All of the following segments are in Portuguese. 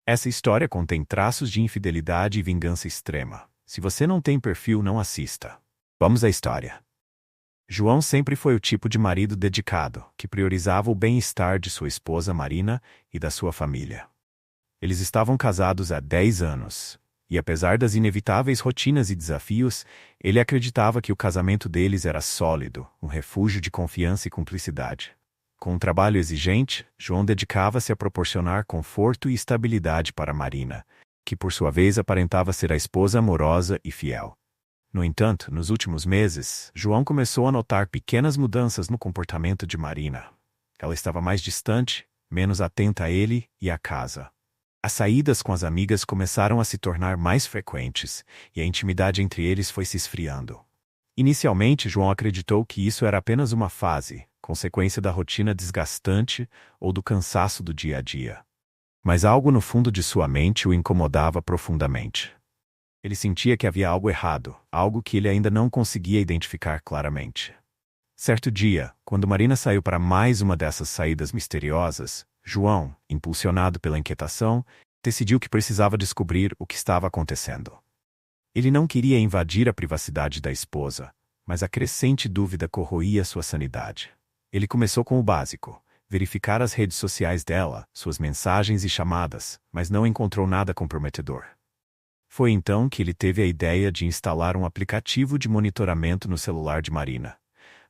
Essa história contém traços de infidelidade e vingança extrema. Se você não tem perfil, não assista. Vamos à história. João sempre foi o tipo de marido dedicado, que priorizava o bem-estar de sua esposa Marina e da sua família. Eles estavam casados há 10 anos, e apesar das inevitáveis rotinas e desafios, ele acreditava que o casamento deles era sólido, um refúgio de confiança e cumplicidade. Com um trabalho exigente, João dedicava-se a proporcionar conforto e estabilidade para Marina, que por sua vez aparentava ser a esposa amorosa e fiel. No entanto, nos últimos meses, João começou a notar pequenas mudanças no comportamento de Marina. Ela estava mais distante, menos atenta a ele e à casa. As saídas com as amigas começaram a se tornar mais frequentes, e a intimidade entre eles foi se esfriando. Inicialmente, João acreditou que isso era apenas uma fase, consequência da rotina desgastante ou do cansaço do dia a dia. Mas algo no fundo de sua mente o incomodava profundamente. Ele sentia que havia algo errado, algo que ele ainda não conseguia identificar claramente. Certo dia, quando Marina saiu para mais uma dessas saídas misteriosas, João, impulsionado pela inquietação, decidiu que precisava descobrir o que estava acontecendo. Ele não queria invadir a privacidade da esposa, mas a crescente dúvida corroía sua sanidade. Ele começou com o básico, verificar as redes sociais dela, suas mensagens e chamadas, mas não encontrou nada comprometedor. Foi então que ele teve a ideia de instalar um aplicativo de monitoramento no celular de Marina,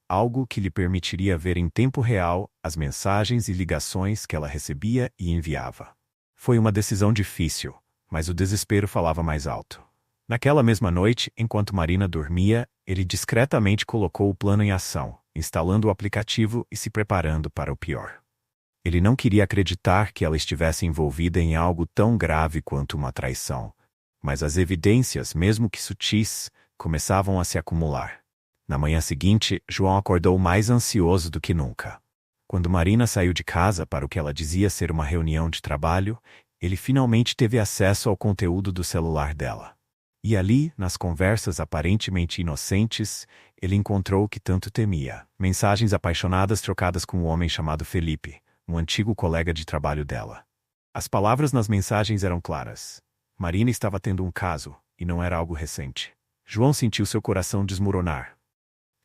algo que lhe permitiria ver em tempo real as mensagens e ligações que ela recebia e enviava. Foi uma decisão difícil, mas o desespero falava mais alto. Naquela mesma noite, enquanto Marina dormia, ele discretamente colocou o plano em ação, instalando o aplicativo e se preparando para o pior. Ele não queria acreditar que ela estivesse envolvida em algo tão grave quanto uma traição, mas as evidências, mesmo que sutis, começavam a se acumular. Na manhã seguinte, João acordou mais ansioso do que nunca. Quando Marina saiu de casa para o que ela dizia ser uma reunião de trabalho, ele finalmente teve acesso ao conteúdo do celular dela. E ali, nas conversas aparentemente inocentes, ele encontrou o que tanto temia: mensagens apaixonadas trocadas com um homem chamado Felipe, um antigo colega de trabalho dela. As palavras nas mensagens eram claras. Marina estava tendo um caso, e não era algo recente. João sentiu seu coração desmoronar.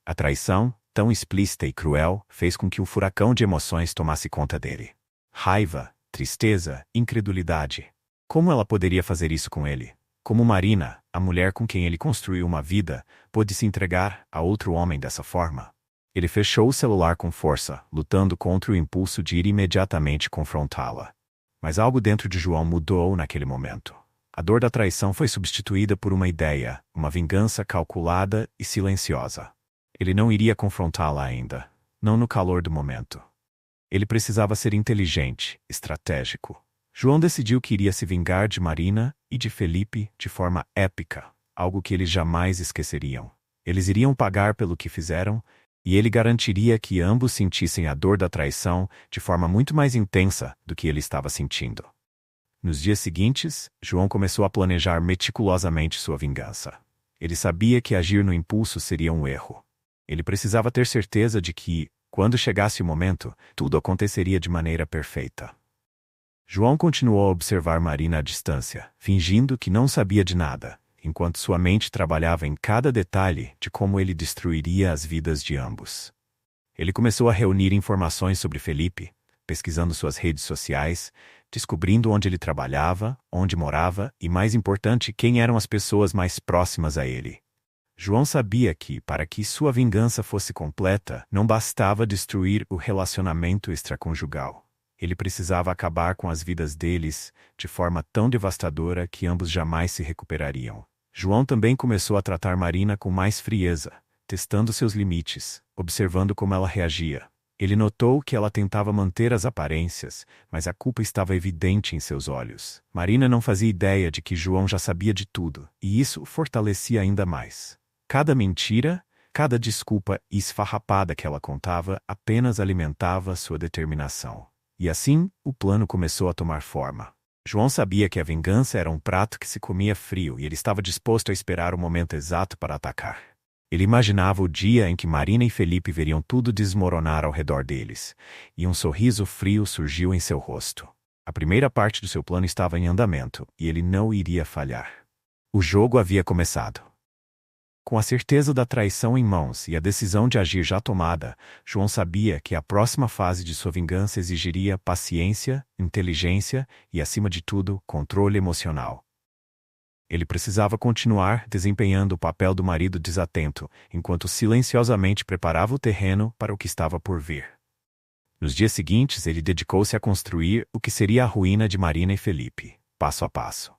A traição, tão explícita e cruel, fez com que um furacão de emoções tomasse conta dele. Raiva, tristeza, incredulidade. Como ela poderia fazer isso com ele? Como Marina, a mulher com quem ele construiu uma vida, pôde se entregar a outro homem dessa forma? Ele fechou o celular com força, lutando contra o impulso de ir imediatamente confrontá-la. Mas algo dentro de João mudou naquele momento. A dor da traição foi substituída por uma ideia, uma vingança calculada e silenciosa. Ele não iria confrontá-la ainda, não no calor do momento. Ele precisava ser inteligente, estratégico. João decidiu que iria se vingar de Marina e de Felipe de forma épica, algo que eles jamais esqueceriam. Eles iriam pagar pelo que fizeram, e ele garantiria que ambos sentissem a dor da traição de forma muito mais intensa do que ele estava sentindo. Nos dias seguintes, João começou a planejar meticulosamente sua vingança. Ele sabia que agir no impulso seria um erro. Ele precisava ter certeza de que, quando chegasse o momento, tudo aconteceria de maneira perfeita. João continuou a observar Marina à distância, fingindo que não sabia de nada, enquanto sua mente trabalhava em cada detalhe de como ele destruiria as vidas de ambos. Ele começou a reunir informações sobre Felipe, pesquisando suas redes sociais, descobrindo onde ele trabalhava, onde morava e, mais importante, quem eram as pessoas mais próximas a ele. João sabia que, para que sua vingança fosse completa, não bastava destruir o relacionamento extraconjugal. Ele precisava acabar com as vidas deles de forma tão devastadora que ambos jamais se recuperariam. João também começou a tratar Marina com mais frieza, testando seus limites, observando como ela reagia. Ele notou que ela tentava manter as aparências, mas a culpa estava evidente em seus olhos. Marina não fazia ideia de que João já sabia de tudo, e isso o fortalecia ainda mais. Cada mentira, cada desculpa esfarrapada que ela contava apenas alimentava sua determinação. E assim, o plano começou a tomar forma. João sabia que a vingança era um prato que se comia frio e ele estava disposto a esperar o momento exato para atacar. Ele imaginava o dia em que Marina e Felipe veriam tudo desmoronar ao redor deles, e um sorriso frio surgiu em seu rosto. A primeira parte do seu plano estava em andamento, e ele não iria falhar. O jogo havia começado. Com a certeza da traição em mãos e a decisão de agir já tomada, João sabia que a próxima fase de sua vingança exigiria paciência, inteligência e, acima de tudo, controle emocional. Ele precisava continuar desempenhando o papel do marido desatento, enquanto silenciosamente preparava o terreno para o que estava por vir. Nos dias seguintes, ele dedicou-se a construir o que seria a ruína de Marina e Felipe, passo a passo.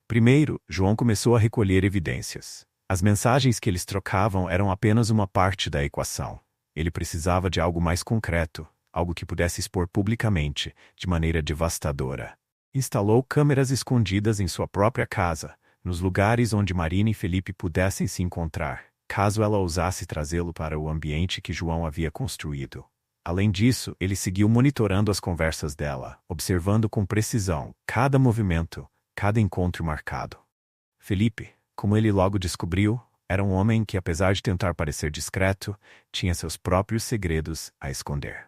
Primeiro, João começou a recolher evidências. As mensagens que eles trocavam eram apenas uma parte da equação. Ele precisava de algo mais concreto, algo que pudesse expor publicamente, de maneira devastadora. Instalou câmeras escondidas em sua própria casa, nos lugares onde Marina e Felipe pudessem se encontrar, caso ela ousasse trazê-lo para o ambiente que João havia construído. Além disso, ele seguiu monitorando as conversas dela, observando com precisão cada movimento, cada encontro marcado. Felipe, como ele logo descobriu, era um homem que, apesar de tentar parecer discreto, tinha seus próprios segredos a esconder.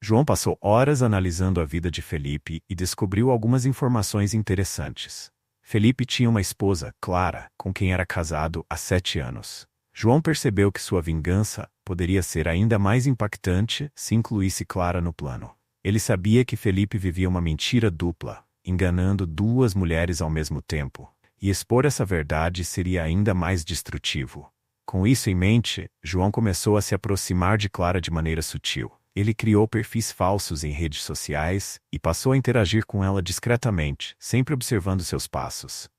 João passou horas analisando a vida de Felipe e descobriu algumas informações interessantes. Felipe tinha uma esposa, Clara, com quem era casado há 7 anos. João percebeu que sua vingança poderia ser ainda mais impactante se incluísse Clara no plano. Ele sabia que Felipe vivia uma mentira dupla, enganando 2 mulheres ao mesmo tempo. E expor essa verdade seria ainda mais destrutivo. Com isso em mente, João começou a se aproximar de Clara de maneira sutil. Ele criou perfis falsos em redes sociais e passou a interagir com ela discretamente, sempre observando seus passos.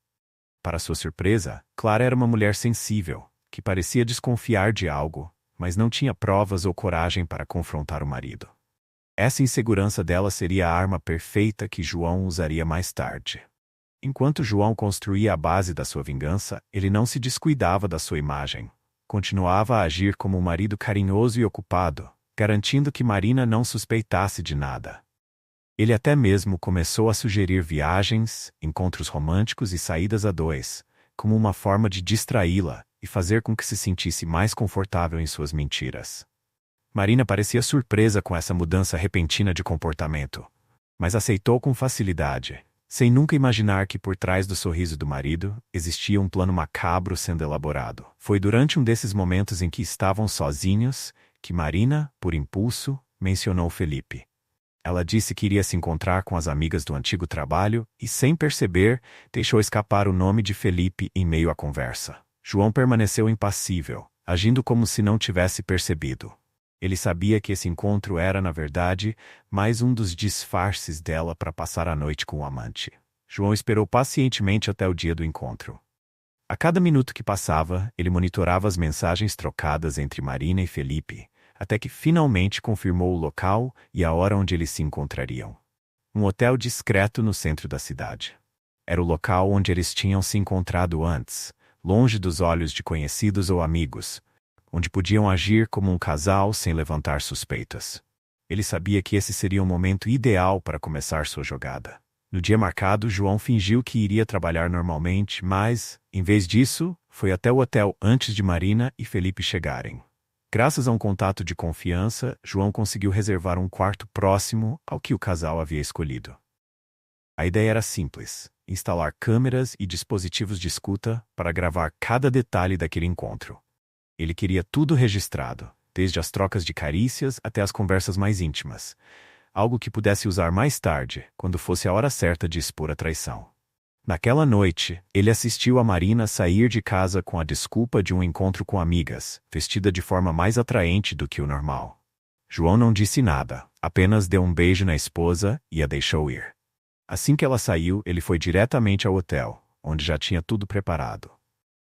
Para sua surpresa, Clara era uma mulher sensível, que parecia desconfiar de algo, mas não tinha provas ou coragem para confrontar o marido. Essa insegurança dela seria a arma perfeita que João usaria mais tarde. Enquanto João construía a base da sua vingança, ele não se descuidava da sua imagem. Continuava a agir como um marido carinhoso e ocupado, garantindo que Marina não suspeitasse de nada. Ele até mesmo começou a sugerir viagens, encontros românticos e saídas a 2, como uma forma de distraí-la e fazer com que se sentisse mais confortável em suas mentiras. Marina parecia surpresa com essa mudança repentina de comportamento, mas aceitou com facilidade, sem nunca imaginar que por trás do sorriso do marido existia um plano macabro sendo elaborado. Foi durante um desses momentos em que estavam sozinhos que Marina, por impulso, mencionou Felipe. Ela disse que iria se encontrar com as amigas do antigo trabalho e, sem perceber, deixou escapar o nome de Felipe em meio à conversa. João permaneceu impassível, agindo como se não tivesse percebido. Ele sabia que esse encontro era, na verdade, mais um dos disfarces dela para passar a noite com o amante. João esperou pacientemente até o dia do encontro. A cada minuto que passava, ele monitorava as mensagens trocadas entre Marina e Felipe, até que finalmente confirmou o local e a hora onde eles se encontrariam. Um hotel discreto no centro da cidade. Era o local onde eles tinham se encontrado antes, longe dos olhos de conhecidos ou amigos, onde podiam agir como um casal sem levantar suspeitas. Ele sabia que esse seria o momento ideal para começar sua jogada. No dia marcado, João fingiu que iria trabalhar normalmente, mas, em vez disso, foi até o hotel antes de Marina e Felipe chegarem. Graças a um contato de confiança, João conseguiu reservar um quarto próximo ao que o casal havia escolhido. A ideia era simples: instalar câmeras e dispositivos de escuta para gravar cada detalhe daquele encontro. Ele queria tudo registrado, desde as trocas de carícias até as conversas mais íntimas, algo que pudesse usar mais tarde, quando fosse a hora certa de expor a traição. Naquela noite, ele assistiu a Marina sair de casa com a desculpa de um encontro com amigas, vestida de forma mais atraente do que o normal. João não disse nada, apenas deu um beijo na esposa e a deixou ir. Assim que ela saiu, ele foi diretamente ao hotel, onde já tinha tudo preparado.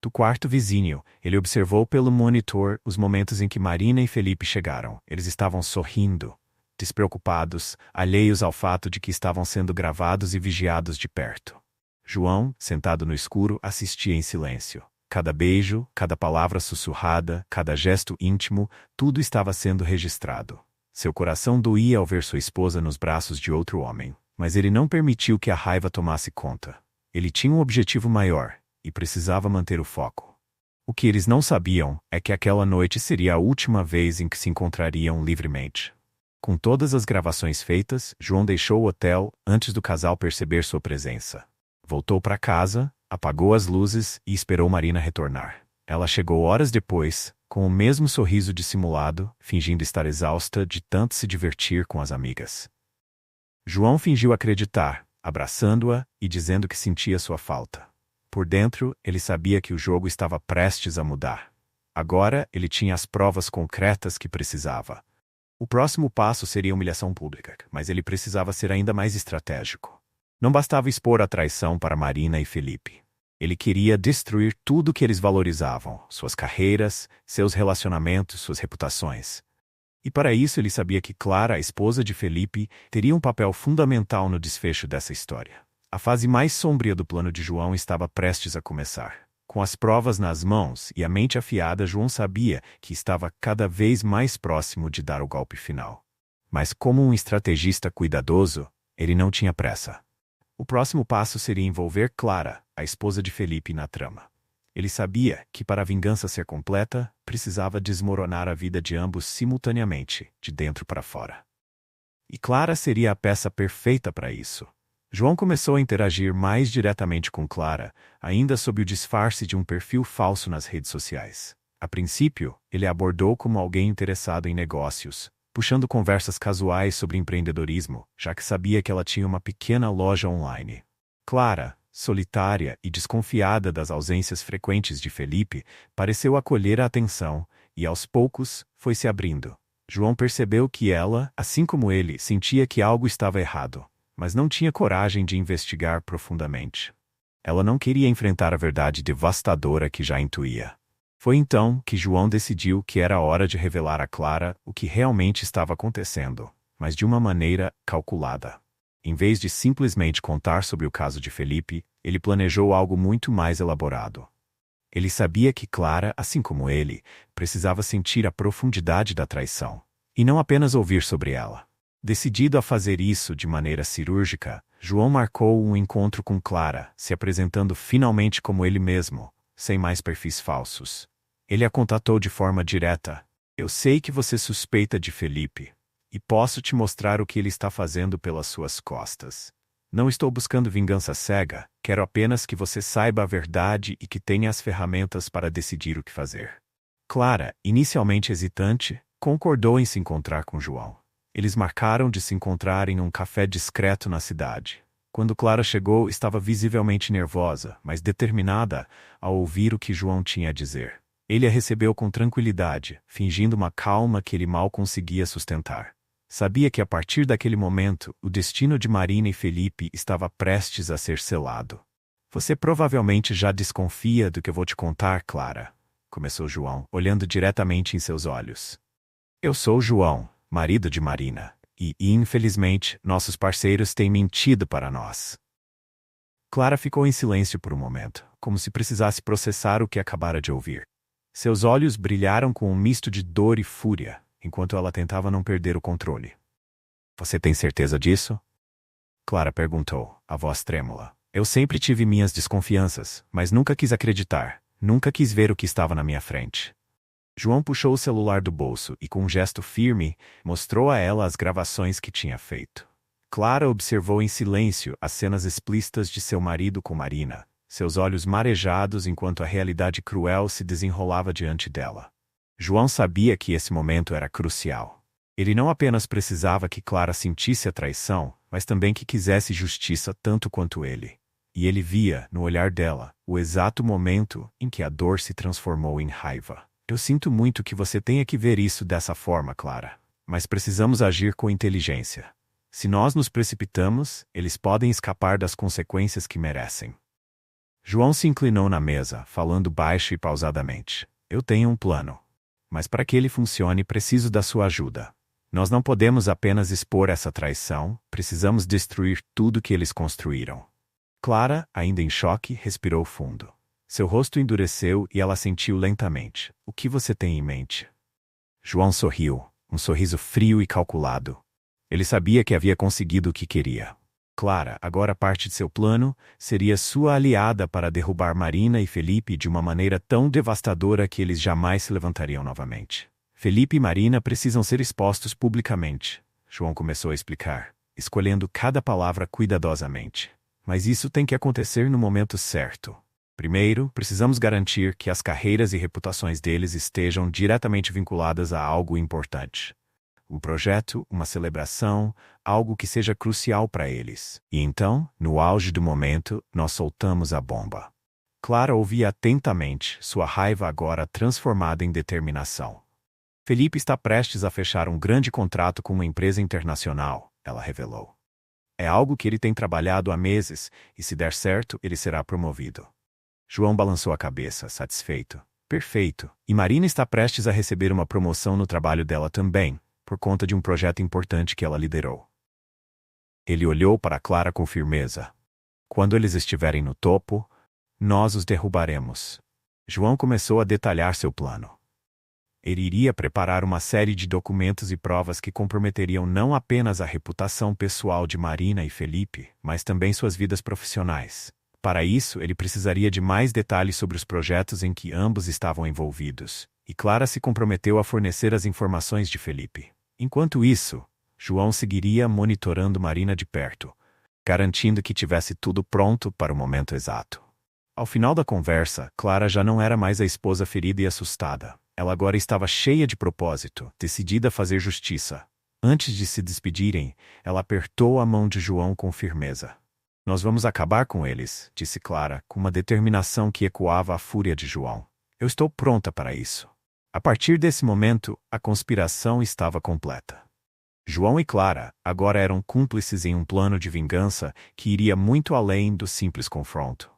Do quarto vizinho, ele observou pelo monitor os momentos em que Marina e Felipe chegaram. Eles estavam sorrindo, despreocupados, alheios ao fato de que estavam sendo gravados e vigiados de perto. João, sentado no escuro, assistia em silêncio. Cada beijo, cada palavra sussurrada, cada gesto íntimo, tudo estava sendo registrado. Seu coração doía ao ver sua esposa nos braços de outro homem, mas ele não permitiu que a raiva tomasse conta. Ele tinha um objetivo maior e precisava manter o foco. O que eles não sabiam é que aquela noite seria a última vez em que se encontrariam livremente. Com todas as gravações feitas, João deixou o hotel antes do casal perceber sua presença. Voltou para casa, apagou as luzes e esperou Marina retornar. Ela chegou horas depois, com o mesmo sorriso dissimulado, fingindo estar exausta de tanto se divertir com as amigas. João fingiu acreditar, abraçando-a e dizendo que sentia sua falta. Por dentro, ele sabia que o jogo estava prestes a mudar. Agora, ele tinha as provas concretas que precisava. O próximo passo seria humilhação pública, mas ele precisava ser ainda mais estratégico. Não bastava expor a traição para Marina e Felipe. Ele queria destruir tudo que eles valorizavam, suas carreiras, seus relacionamentos, suas reputações. E para isso ele sabia que Clara, a esposa de Felipe, teria um papel fundamental no desfecho dessa história. A fase mais sombria do plano de João estava prestes a começar. Com as provas nas mãos e a mente afiada, João sabia que estava cada vez mais próximo de dar o golpe final. Mas como um estrategista cuidadoso, ele não tinha pressa. O próximo passo seria envolver Clara, a esposa de Felipe, na trama. Ele sabia que para a vingança ser completa, precisava desmoronar a vida de ambos simultaneamente, de dentro para fora. E Clara seria a peça perfeita para isso. João começou a interagir mais diretamente com Clara, ainda sob o disfarce de um perfil falso nas redes sociais. A princípio, ele a abordou como alguém interessado em negócios, puxando conversas casuais sobre empreendedorismo, já que sabia que ela tinha uma pequena loja online. Clara, solitária e desconfiada das ausências frequentes de Felipe, pareceu acolher a atenção e, aos poucos, foi se abrindo. João percebeu que ela, assim como ele, sentia que algo estava errado, mas não tinha coragem de investigar profundamente. Ela não queria enfrentar a verdade devastadora que já intuía. Foi então que João decidiu que era hora de revelar a Clara o que realmente estava acontecendo, mas de uma maneira calculada. Em vez de simplesmente contar sobre o caso de Felipe, ele planejou algo muito mais elaborado. Ele sabia que Clara, assim como ele, precisava sentir a profundidade da traição, e não apenas ouvir sobre ela. Decidido a fazer isso de maneira cirúrgica, João marcou um encontro com Clara, se apresentando finalmente como ele mesmo, sem mais perfis falsos. Ele a contatou de forma direta. Eu sei que você suspeita de Felipe, e posso te mostrar o que ele está fazendo pelas suas costas. Não estou buscando vingança cega, quero apenas que você saiba a verdade e que tenha as ferramentas para decidir o que fazer. Clara, inicialmente hesitante, concordou em se encontrar com João. Eles marcaram de se encontrar em um café discreto na cidade. Quando Clara chegou, estava visivelmente nervosa, mas determinada a ouvir o que João tinha a dizer. Ele a recebeu com tranquilidade, fingindo uma calma que ele mal conseguia sustentar. Sabia que a partir daquele momento, o destino de Marina e Felipe estava prestes a ser selado. Você provavelmente já desconfia do que eu vou te contar, Clara, começou João, olhando diretamente em seus olhos. Eu sou João, marido de Marina, e, infelizmente, nossos parceiros têm mentido para nós. Clara ficou em silêncio por um momento, como se precisasse processar o que acabara de ouvir. Seus olhos brilharam com um misto de dor e fúria, enquanto ela tentava não perder o controle. Você tem certeza disso? Clara perguntou, a voz trêmula. Eu sempre tive minhas desconfianças, mas nunca quis acreditar, nunca quis ver o que estava na minha frente. João puxou o celular do bolso e, com um gesto firme, mostrou a ela as gravações que tinha feito. Clara observou em silêncio as cenas explícitas de seu marido com Marina, seus olhos marejados enquanto a realidade cruel se desenrolava diante dela. João sabia que esse momento era crucial. Ele não apenas precisava que Clara sentisse a traição, mas também que quisesse justiça tanto quanto ele. E ele via, no olhar dela, o exato momento em que a dor se transformou em raiva. Eu sinto muito que você tenha que ver isso dessa forma, Clara. Mas precisamos agir com inteligência. Se nós nos precipitamos, eles podem escapar das consequências que merecem. João se inclinou na mesa, falando baixo e pausadamente. Eu tenho um plano. Mas para que ele funcione, preciso da sua ajuda. Nós não podemos apenas expor essa traição, precisamos destruir tudo que eles construíram. Clara, ainda em choque, respirou fundo. Seu rosto endureceu e ela sentiu lentamente. O que você tem em mente? João sorriu, um sorriso frio e calculado. Ele sabia que havia conseguido o que queria. Clara, agora parte de seu plano, seria sua aliada para derrubar Marina e Felipe de uma maneira tão devastadora que eles jamais se levantariam novamente. Felipe e Marina precisam ser expostos publicamente. João começou a explicar, escolhendo cada palavra cuidadosamente. Mas isso tem que acontecer no momento certo. Primeiro, precisamos garantir que as carreiras e reputações deles estejam diretamente vinculadas a algo importante. Um projeto, uma celebração, algo que seja crucial para eles. E então, no auge do momento, nós soltamos a bomba. Clara ouvia atentamente, sua raiva agora transformada em determinação. Felipe está prestes a fechar um grande contrato com uma empresa internacional, ela revelou. É algo que ele tem trabalhado há meses, e se der certo, ele será promovido. João balançou a cabeça, satisfeito. Perfeito. E Marina está prestes a receber uma promoção no trabalho dela também, por conta de um projeto importante que ela liderou. Ele olhou para Clara com firmeza. Quando eles estiverem no topo, nós os derrubaremos. João começou a detalhar seu plano. Ele iria preparar uma série de documentos e provas que comprometeriam não apenas a reputação pessoal de Marina e Felipe, mas também suas vidas profissionais. Para isso, ele precisaria de mais detalhes sobre os projetos em que ambos estavam envolvidos, e Clara se comprometeu a fornecer as informações de Felipe. Enquanto isso, João seguiria monitorando Marina de perto, garantindo que tivesse tudo pronto para o momento exato. Ao final da conversa, Clara já não era mais a esposa ferida e assustada. Ela agora estava cheia de propósito, decidida a fazer justiça. Antes de se despedirem, ela apertou a mão de João com firmeza. Nós vamos acabar com eles, disse Clara, com uma determinação que ecoava a fúria de João. Eu estou pronta para isso. A partir desse momento, a conspiração estava completa. João e Clara agora eram cúmplices em um plano de vingança que iria muito além do simples confronto.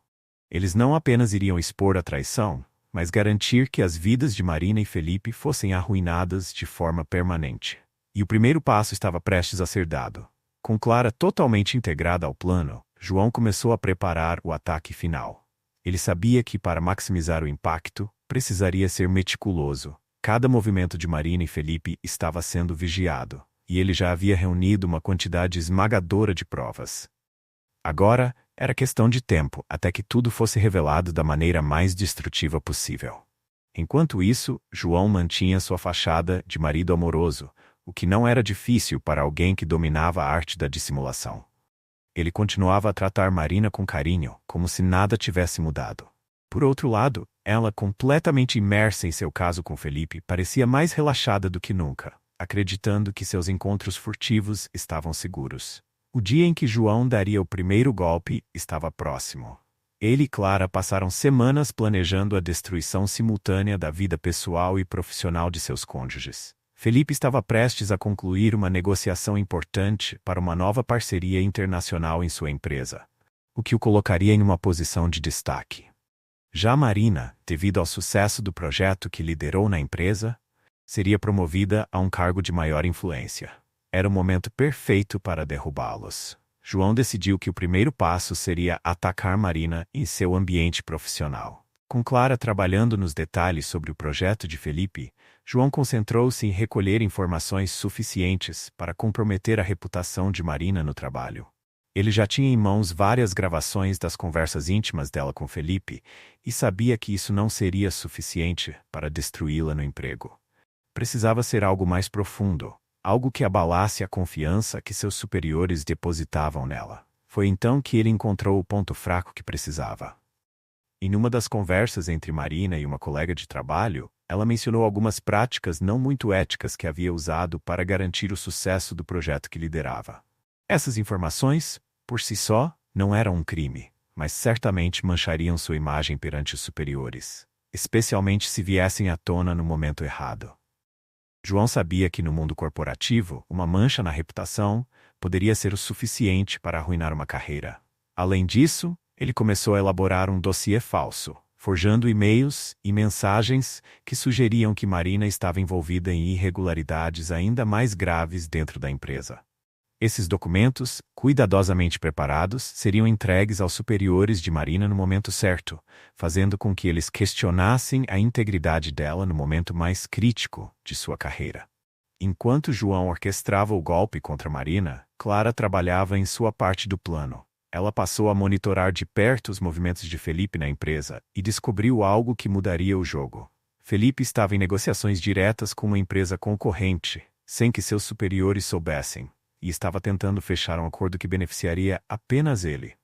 Eles não apenas iriam expor a traição, mas garantir que as vidas de Marina e Felipe fossem arruinadas de forma permanente. E o primeiro passo estava prestes a ser dado. Com Clara totalmente integrada ao plano, João começou a preparar o ataque final. Ele sabia que, para maximizar o impacto, precisaria ser meticuloso. Cada movimento de Marina e Felipe estava sendo vigiado, e ele já havia reunido uma quantidade esmagadora de provas. Agora, era questão de tempo até que tudo fosse revelado da maneira mais destrutiva possível. Enquanto isso, João mantinha sua fachada de marido amoroso, o que não era difícil para alguém que dominava a arte da dissimulação. Ele continuava a tratar Marina com carinho, como se nada tivesse mudado. Por outro lado, ela, completamente imersa em seu caso com Felipe, parecia mais relaxada do que nunca, acreditando que seus encontros furtivos estavam seguros. O dia em que João daria o primeiro golpe estava próximo. Ele e Clara passaram semanas planejando a destruição simultânea da vida pessoal e profissional de seus cônjuges. Felipe estava prestes a concluir uma negociação importante para uma nova parceria internacional em sua empresa, o que o colocaria em uma posição de destaque. Já Marina, devido ao sucesso do projeto que liderou na empresa, seria promovida a um cargo de maior influência. Era o momento perfeito para derrubá-los. João decidiu que o primeiro passo seria atacar Marina em seu ambiente profissional. Com Clara trabalhando nos detalhes sobre o projeto de Felipe, João concentrou-se em recolher informações suficientes para comprometer a reputação de Marina no trabalho. Ele já tinha em mãos várias gravações das conversas íntimas dela com Felipe e sabia que isso não seria suficiente para destruí-la no emprego. Precisava ser algo mais profundo, algo que abalasse a confiança que seus superiores depositavam nela. Foi então que ele encontrou o ponto fraco que precisava. Em uma das conversas entre Marina e uma colega de trabalho, ela mencionou algumas práticas não muito éticas que havia usado para garantir o sucesso do projeto que liderava. Essas informações, por si só, não eram um crime, mas certamente manchariam sua imagem perante os superiores, especialmente se viessem à tona no momento errado. João sabia que no mundo corporativo, uma mancha na reputação poderia ser o suficiente para arruinar uma carreira. Além disso, ele começou a elaborar um dossiê falso, forjando e-mails e mensagens que sugeriam que Marina estava envolvida em irregularidades ainda mais graves dentro da empresa. Esses documentos, cuidadosamente preparados, seriam entregues aos superiores de Marina no momento certo, fazendo com que eles questionassem a integridade dela no momento mais crítico de sua carreira. Enquanto João orquestrava o golpe contra Marina, Clara trabalhava em sua parte do plano. Ela passou a monitorar de perto os movimentos de Felipe na empresa e descobriu algo que mudaria o jogo. Felipe estava em negociações diretas com uma empresa concorrente, sem que seus superiores soubessem, e estava tentando fechar um acordo que beneficiaria apenas ele.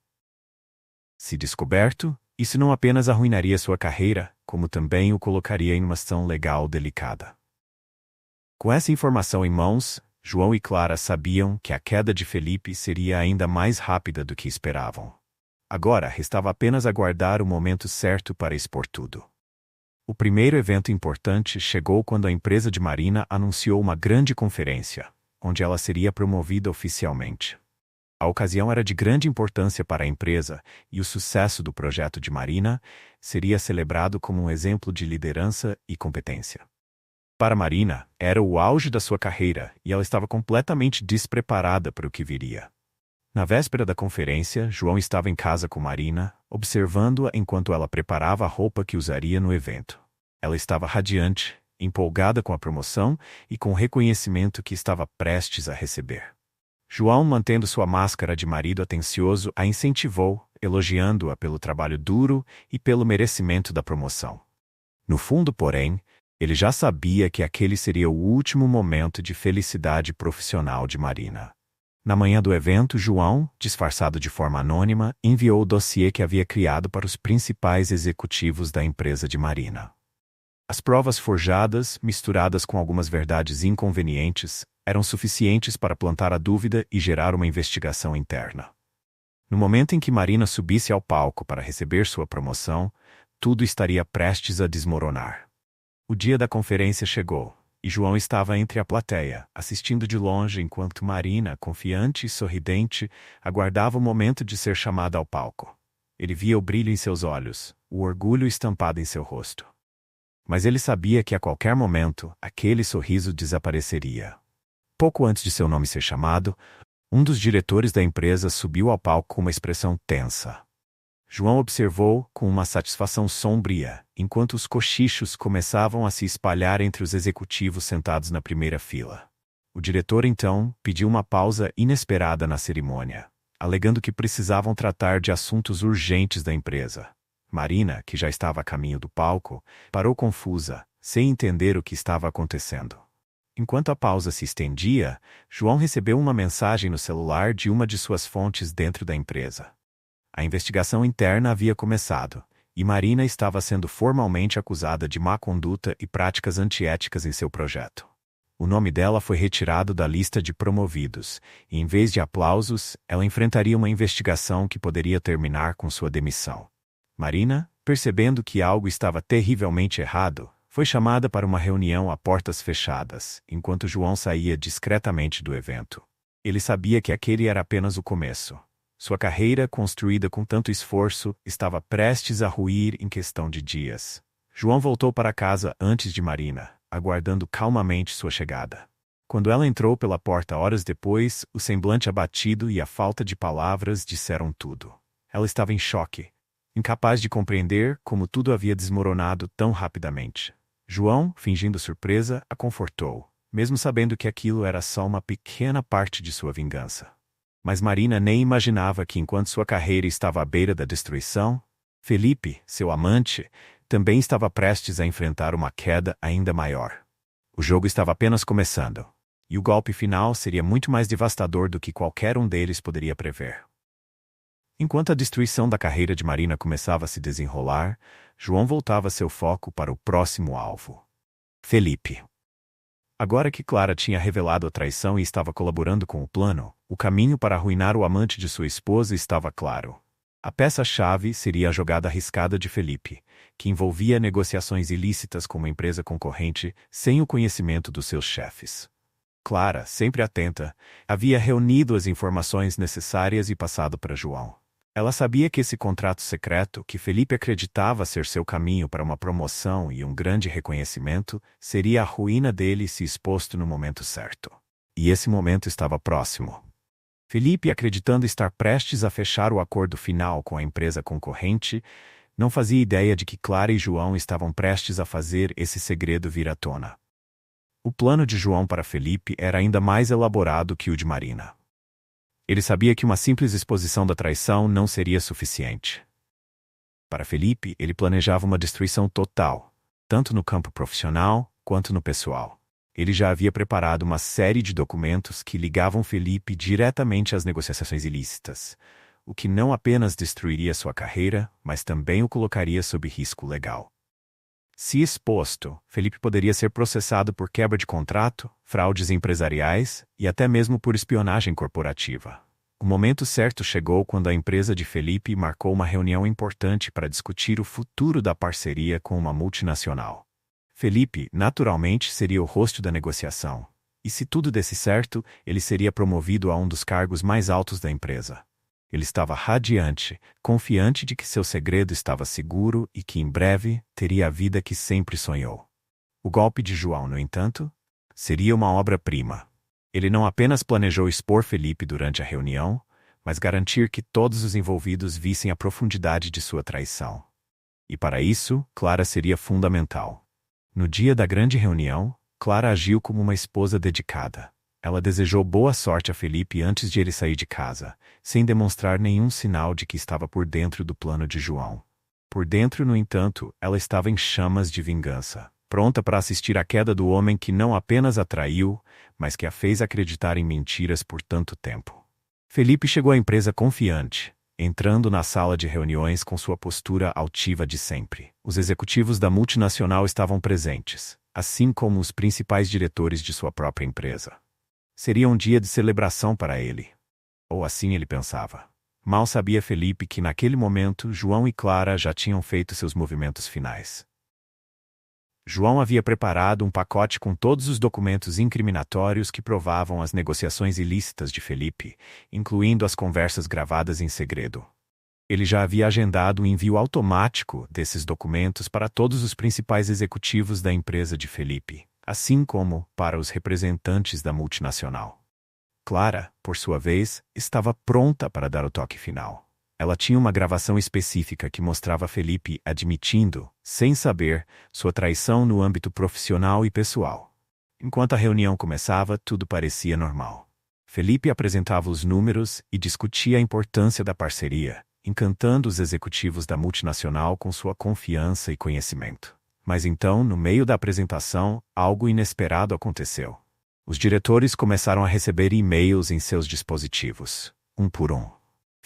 Se descoberto, isso não apenas arruinaria sua carreira, como também o colocaria em uma situação legal delicada. Com essa informação em mãos, João e Clara sabiam que a queda de Felipe seria ainda mais rápida do que esperavam. Agora restava apenas aguardar o momento certo para expor tudo. O primeiro evento importante chegou quando a empresa de Marina anunciou uma grande conferência, onde ela seria promovida oficialmente. A ocasião era de grande importância para a empresa e o sucesso do projeto de Marina seria celebrado como um exemplo de liderança e competência. Para Marina, era o auge da sua carreira e ela estava completamente despreparada para o que viria. Na véspera da conferência, João estava em casa com Marina, observando-a enquanto ela preparava a roupa que usaria no evento. Ela estava radiante, empolgada com a promoção e com o reconhecimento que estava prestes a receber. João, mantendo sua máscara de marido atencioso, a incentivou, elogiando-a pelo trabalho duro e pelo merecimento da promoção. No fundo, porém, ele já sabia que aquele seria o último momento de felicidade profissional de Marina. Na manhã do evento, João, disfarçado de forma anônima, enviou o dossiê que havia criado para os principais executivos da empresa de Marina. As provas forjadas, misturadas com algumas verdades inconvenientes, eram suficientes para plantar a dúvida e gerar uma investigação interna. No momento em que Marina subisse ao palco para receber sua promoção, tudo estaria prestes a desmoronar. O dia da conferência chegou, e João estava entre a plateia, assistindo de longe enquanto Marina, confiante e sorridente, aguardava o momento de ser chamada ao palco. Ele via o brilho em seus olhos, o orgulho estampado em seu rosto. Mas ele sabia que a qualquer momento, aquele sorriso desapareceria. Pouco antes de seu nome ser chamado, um dos diretores da empresa subiu ao palco com uma expressão tensa. João observou com uma satisfação sombria, enquanto os cochichos começavam a se espalhar entre os executivos sentados na primeira fila. O diretor, então, pediu uma pausa inesperada na cerimônia, alegando que precisavam tratar de assuntos urgentes da empresa. Marina, que já estava a caminho do palco, parou confusa, sem entender o que estava acontecendo. Enquanto a pausa se estendia, João recebeu uma mensagem no celular de uma de suas fontes dentro da empresa. A investigação interna havia começado, e Marina estava sendo formalmente acusada de má conduta e práticas antiéticas em seu projeto. O nome dela foi retirado da lista de promovidos, e em vez de aplausos, ela enfrentaria uma investigação que poderia terminar com sua demissão. Marina, percebendo que algo estava terrivelmente errado, foi chamada para uma reunião a portas fechadas, enquanto João saía discretamente do evento. Ele sabia que aquele era apenas o começo. Sua carreira, construída com tanto esforço, estava prestes a ruir em questão de dias. João voltou para casa antes de Marina, aguardando calmamente sua chegada. Quando ela entrou pela porta horas depois, o semblante abatido e a falta de palavras disseram tudo. Ela estava em choque, incapaz de compreender como tudo havia desmoronado tão rapidamente. João, fingindo surpresa, a confortou, mesmo sabendo que aquilo era só uma pequena parte de sua vingança. Mas Marina nem imaginava que enquanto sua carreira estava à beira da destruição, Felipe, seu amante, também estava prestes a enfrentar uma queda ainda maior. O jogo estava apenas começando, e o golpe final seria muito mais devastador do que qualquer um deles poderia prever. Enquanto a destruição da carreira de Marina começava a se desenrolar, João voltava seu foco para o próximo alvo. Felipe. Agora que Clara tinha revelado a traição e estava colaborando com o plano, o caminho para arruinar o amante de sua esposa estava claro. A peça-chave seria a jogada arriscada de Felipe, que envolvia negociações ilícitas com uma empresa concorrente sem o conhecimento dos seus chefes. Clara, sempre atenta, havia reunido as informações necessárias e passado para João. Ela sabia que esse contrato secreto, que Felipe acreditava ser seu caminho para uma promoção e um grande reconhecimento, seria a ruína dele se exposto no momento certo. E esse momento estava próximo. Felipe, acreditando estar prestes a fechar o acordo final com a empresa concorrente, não fazia ideia de que Clara e João estavam prestes a fazer esse segredo vir à tona. O plano de João para Felipe era ainda mais elaborado que o de Marina. Ele sabia que uma simples exposição da traição não seria suficiente. Para Felipe, ele planejava uma destruição total, tanto no campo profissional quanto no pessoal. Ele já havia preparado uma série de documentos que ligavam Felipe diretamente às negociações ilícitas, o que não apenas destruiria sua carreira, mas também o colocaria sob risco legal. Se exposto, Felipe poderia ser processado por quebra de contrato, fraudes empresariais e até mesmo por espionagem corporativa. O momento certo chegou quando a empresa de Felipe marcou uma reunião importante para discutir o futuro da parceria com uma multinacional. Felipe, naturalmente, seria o rosto da negociação, e se tudo desse certo, ele seria promovido a um dos cargos mais altos da empresa. Ele estava radiante, confiante de que seu segredo estava seguro e que em breve teria a vida que sempre sonhou. O golpe de João, no entanto, seria uma obra-prima. Ele não apenas planejou expor Felipe durante a reunião, mas garantir que todos os envolvidos vissem a profundidade de sua traição. E para isso, Clara seria fundamental. No dia da grande reunião, Clara agiu como uma esposa dedicada. Ela desejou boa sorte a Felipe antes de ele sair de casa, sem demonstrar nenhum sinal de que estava por dentro do plano de João. Por dentro, no entanto, ela estava em chamas de vingança, pronta para assistir à queda do homem que não apenas a traiu, mas que a fez acreditar em mentiras por tanto tempo. Felipe chegou à empresa confiante, entrando na sala de reuniões com sua postura altiva de sempre. Os executivos da multinacional estavam presentes, assim como os principais diretores de sua própria empresa. Seria um dia de celebração para ele. Ou assim ele pensava. Mal sabia Felipe que naquele momento João e Clara já tinham feito seus movimentos finais. João havia preparado um pacote com todos os documentos incriminatórios que provavam as negociações ilícitas de Felipe, incluindo as conversas gravadas em segredo. Ele já havia agendado o envio automático desses documentos para todos os principais executivos da empresa de Felipe, assim como para os representantes da multinacional. Clara, por sua vez, estava pronta para dar o toque final. Ela tinha uma gravação específica que mostrava Felipe admitindo, sem saber, sua traição no âmbito profissional e pessoal. Enquanto a reunião começava, tudo parecia normal. Felipe apresentava os números e discutia a importância da parceria, encantando os executivos da multinacional com sua confiança e conhecimento. Mas então, no meio da apresentação, algo inesperado aconteceu. Os diretores começaram a receber e-mails em seus dispositivos, um por um.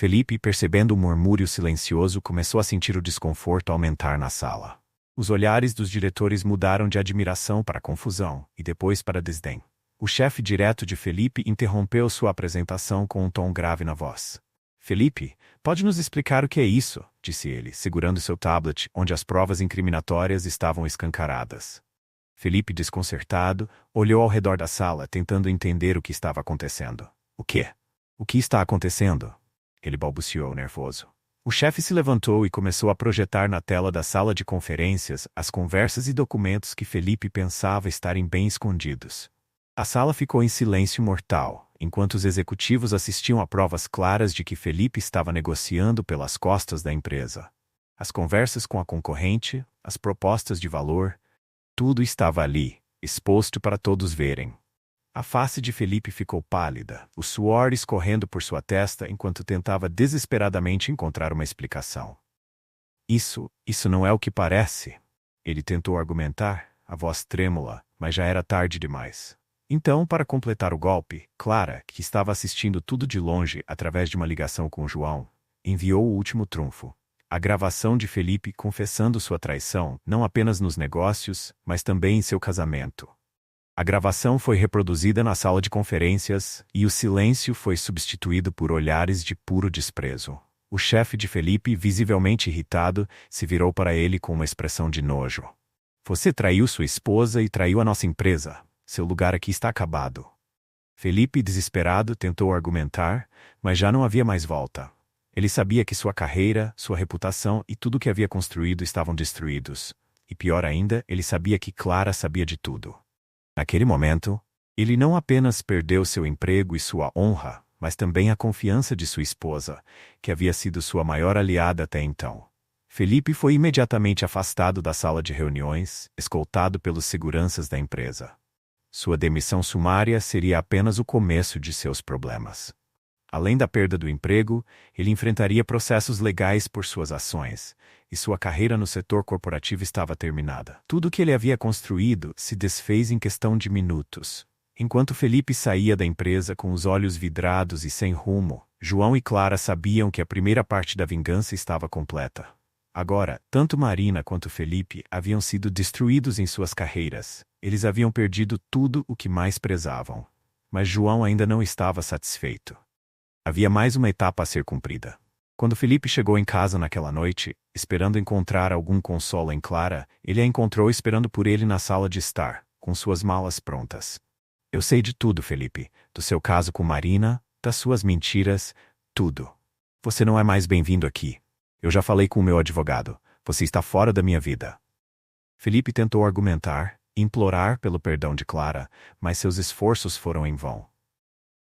Felipe, percebendo o murmúrio silencioso, começou a sentir o desconforto aumentar na sala. Os olhares dos diretores mudaram de admiração para confusão e depois para desdém. O chefe direto de Felipe interrompeu sua apresentação com um tom grave na voz. Felipe, pode nos explicar o que é isso? Disse ele, segurando seu tablet, onde as provas incriminatórias estavam escancaradas. Felipe, desconcertado, olhou ao redor da sala, tentando entender o que estava acontecendo. O quê? O que está acontecendo? Ele balbuciou, nervoso. O chefe se levantou e começou a projetar na tela da sala de conferências as conversas e documentos que Felipe pensava estarem bem escondidos. A sala ficou em silêncio mortal, enquanto os executivos assistiam a provas claras de que Felipe estava negociando pelas costas da empresa. As conversas com a concorrente, as propostas de valor, tudo estava ali, exposto para todos verem. A face de Felipe ficou pálida, o suor escorrendo por sua testa enquanto tentava desesperadamente encontrar uma explicação. Isso não é o que parece. Ele tentou argumentar, a voz trêmula, mas já era tarde demais. Então, para completar o golpe, Clara, que estava assistindo tudo de longe através de uma ligação com João, enviou o último trunfo. A gravação de Felipe confessando sua traição, não apenas nos negócios, mas também em seu casamento. A gravação foi reproduzida na sala de conferências e o silêncio foi substituído por olhares de puro desprezo. O chefe de Felipe, visivelmente irritado, se virou para ele com uma expressão de nojo. Você traiu sua esposa e traiu a nossa empresa. Seu lugar aqui está acabado. Felipe, desesperado, tentou argumentar, mas já não havia mais volta. Ele sabia que sua carreira, sua reputação e tudo o que havia construído estavam destruídos. E pior ainda, ele sabia que Clara sabia de tudo. Naquele momento, ele não apenas perdeu seu emprego e sua honra, mas também a confiança de sua esposa, que havia sido sua maior aliada até então. Felipe foi imediatamente afastado da sala de reuniões, escoltado pelos seguranças da empresa. Sua demissão sumária seria apenas o começo de seus problemas. Além da perda do emprego, ele enfrentaria processos legais por suas ações, e sua carreira no setor corporativo estava terminada. Tudo o que ele havia construído se desfez em questão de minutos. Enquanto Felipe saía da empresa com os olhos vidrados e sem rumo, João e Clara sabiam que a primeira parte da vingança estava completa. Agora, tanto Marina quanto Felipe haviam sido destruídos em suas carreiras. Eles haviam perdido tudo o que mais prezavam. Mas João ainda não estava satisfeito. Havia mais uma etapa a ser cumprida. Quando Felipe chegou em casa naquela noite, esperando encontrar algum consolo em Clara, ele a encontrou esperando por ele na sala de estar, com suas malas prontas. Eu sei de tudo, Felipe, do seu caso com Marina, das suas mentiras, tudo. Você não é mais bem-vindo aqui. Eu já falei com o meu advogado. Você está fora da minha vida. Felipe tentou argumentar, implorar pelo perdão de Clara, mas seus esforços foram em vão.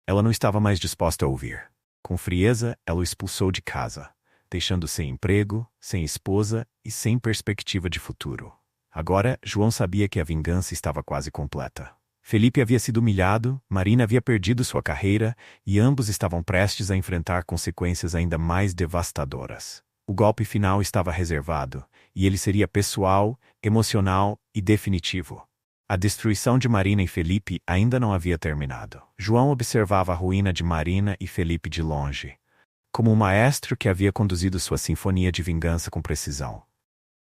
Ela não estava mais disposta a ouvir. Com frieza, ela o expulsou de casa, deixando sem emprego, sem esposa e sem perspectiva de futuro. Agora, João sabia que a vingança estava quase completa. Felipe havia sido humilhado, Marina havia perdido sua carreira e ambos estavam prestes a enfrentar consequências ainda mais devastadoras. O golpe final estava reservado, e ele seria pessoal, emocional e definitivo. A destruição de Marina e Felipe ainda não havia terminado. João observava a ruína de Marina e Felipe de longe, como um maestro que havia conduzido sua sinfonia de vingança com precisão.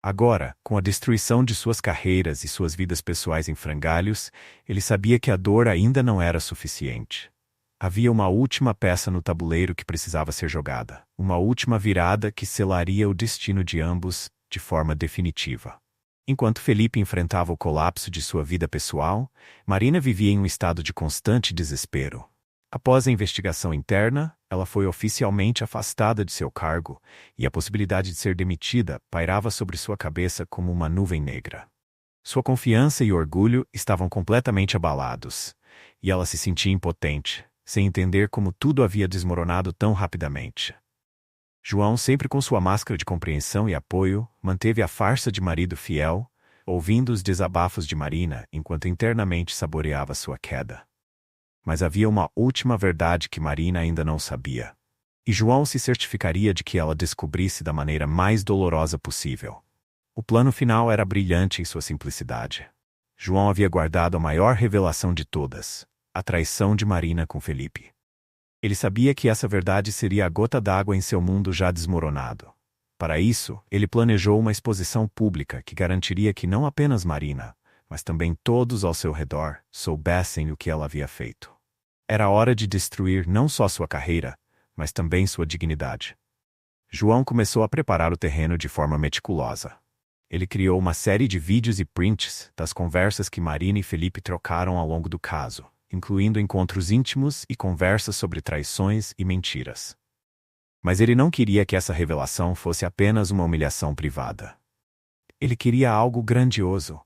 Agora, com a destruição de suas carreiras e suas vidas pessoais em frangalhos, ele sabia que a dor ainda não era suficiente. Havia uma última peça no tabuleiro que precisava ser jogada, uma última virada que selaria o destino de ambos de forma definitiva. Enquanto Felipe enfrentava o colapso de sua vida pessoal, Marina vivia em um estado de constante desespero. Após a investigação interna, ela foi oficialmente afastada de seu cargo, e a possibilidade de ser demitida pairava sobre sua cabeça como uma nuvem negra. Sua confiança e orgulho estavam completamente abalados, e ela se sentia impotente, sem entender como tudo havia desmoronado tão rapidamente. João, sempre com sua máscara de compreensão e apoio, manteve a farsa de marido fiel, ouvindo os desabafos de Marina enquanto internamente saboreava sua queda. Mas havia uma última verdade que Marina ainda não sabia. E João se certificaria de que ela descobrisse da maneira mais dolorosa possível. O plano final era brilhante em sua simplicidade. João havia guardado a maior revelação de todas, a traição de Marina com Felipe. Ele sabia que essa verdade seria a gota d'água em seu mundo já desmoronado. Para isso, ele planejou uma exposição pública que garantiria que não apenas Marina, mas também todos ao seu redor soubessem o que ela havia feito. Era hora de destruir não só sua carreira, mas também sua dignidade. João começou a preparar o terreno de forma meticulosa. Ele criou uma série de vídeos e prints das conversas que Marina e Felipe trocaram ao longo do caso, incluindo encontros íntimos e conversas sobre traições e mentiras. Mas ele não queria que essa revelação fosse apenas uma humilhação privada. Ele queria algo grandioso,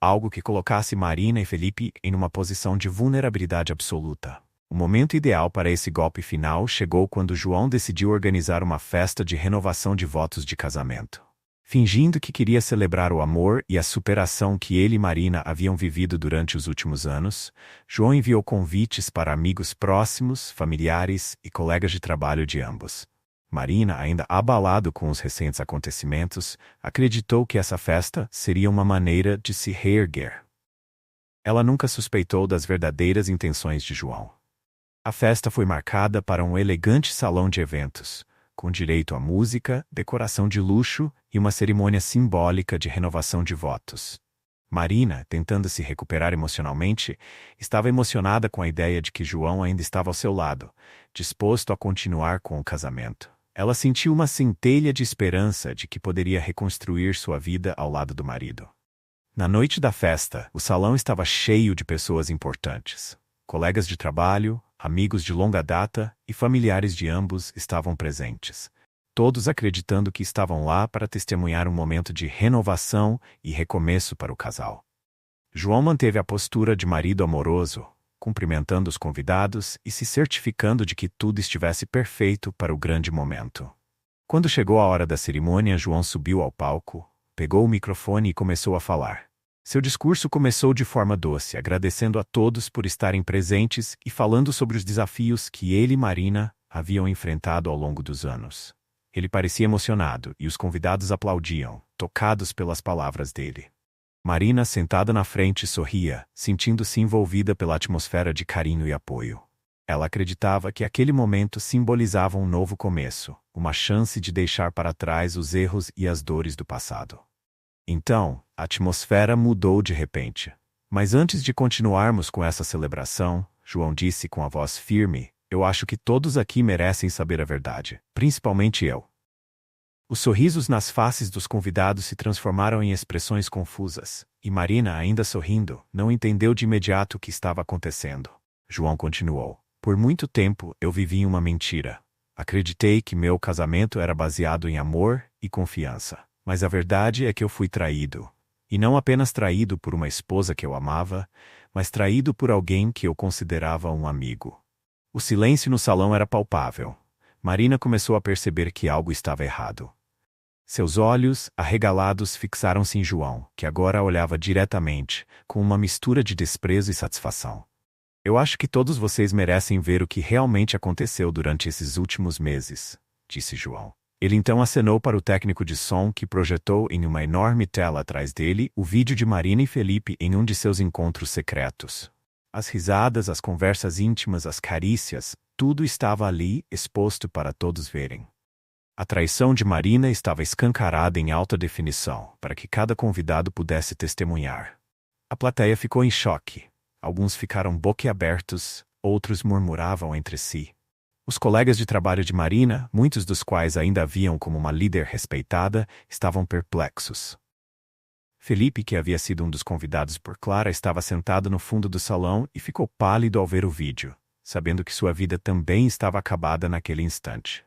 algo que colocasse Marina e Felipe em uma posição de vulnerabilidade absoluta. O momento ideal para esse golpe final chegou quando João decidiu organizar uma festa de renovação de votos de casamento. Fingindo que queria celebrar o amor e a superação que ele e Marina haviam vivido durante os últimos anos, João enviou convites para amigos próximos, familiares e colegas de trabalho de ambos. Marina, ainda abalado com os recentes acontecimentos, acreditou que essa festa seria uma maneira de se reerguer. Ela nunca suspeitou das verdadeiras intenções de João. A festa foi marcada para um elegante salão de eventos, com direito a música, decoração de luxo e uma cerimônia simbólica de renovação de votos. Marina, tentando se recuperar emocionalmente, estava emocionada com a ideia de que João ainda estava ao seu lado, disposto a continuar com o casamento. Ela sentiu uma centelha de esperança de que poderia reconstruir sua vida ao lado do marido. Na noite da festa, o salão estava cheio de pessoas importantes. Colegas de trabalho, amigos de longa data e familiares de ambos estavam presentes, todos acreditando que estavam lá para testemunhar um momento de renovação e recomeço para o casal. João manteve a postura de marido amoroso, cumprimentando os convidados e se certificando de que tudo estivesse perfeito para o grande momento. Quando chegou a hora da cerimônia, João subiu ao palco, pegou o microfone e começou a falar. Seu discurso começou de forma doce, agradecendo a todos por estarem presentes e falando sobre os desafios que ele e Marina haviam enfrentado ao longo dos anos. Ele parecia emocionado e os convidados aplaudiam, tocados pelas palavras dele. Marina, sentada na frente, sorria, sentindo-se envolvida pela atmosfera de carinho e apoio. Ela acreditava que aquele momento simbolizava um novo começo, uma chance de deixar para trás os erros e as dores do passado. Então, a atmosfera mudou de repente. Mas antes de continuarmos com essa celebração, João disse com a voz firme, eu acho que todos aqui merecem saber a verdade, principalmente eu. Os sorrisos nas faces dos convidados se transformaram em expressões confusas, e Marina, ainda sorrindo, não entendeu de imediato o que estava acontecendo. João continuou. Por muito tempo eu vivi em uma mentira. Acreditei que meu casamento era baseado em amor e confiança. Mas a verdade é que eu fui traído. E não apenas traído por uma esposa que eu amava, mas traído por alguém que eu considerava um amigo. O silêncio no salão era palpável. Marina começou a perceber que algo estava errado. Seus olhos, arregalados, fixaram-se em João, que agora a olhava diretamente, com uma mistura de desprezo e satisfação. Eu acho que todos vocês merecem ver o que realmente aconteceu durante esses últimos meses, disse João. Ele então acenou para o técnico de som que projetou em uma enorme tela atrás dele o vídeo de Marina e Felipe em um de seus encontros secretos. As risadas, as conversas íntimas, as carícias, tudo estava ali, exposto para todos verem. A traição de Marina estava escancarada em alta definição, para que cada convidado pudesse testemunhar. A plateia ficou em choque. Alguns ficaram boquiabertos, outros murmuravam entre si. Os colegas de trabalho de Marina, muitos dos quais ainda a viam como uma líder respeitada, estavam perplexos. Felipe, que havia sido um dos convidados por Clara, estava sentado no fundo do salão e ficou pálido ao ver o vídeo, sabendo que sua vida também estava acabada naquele instante.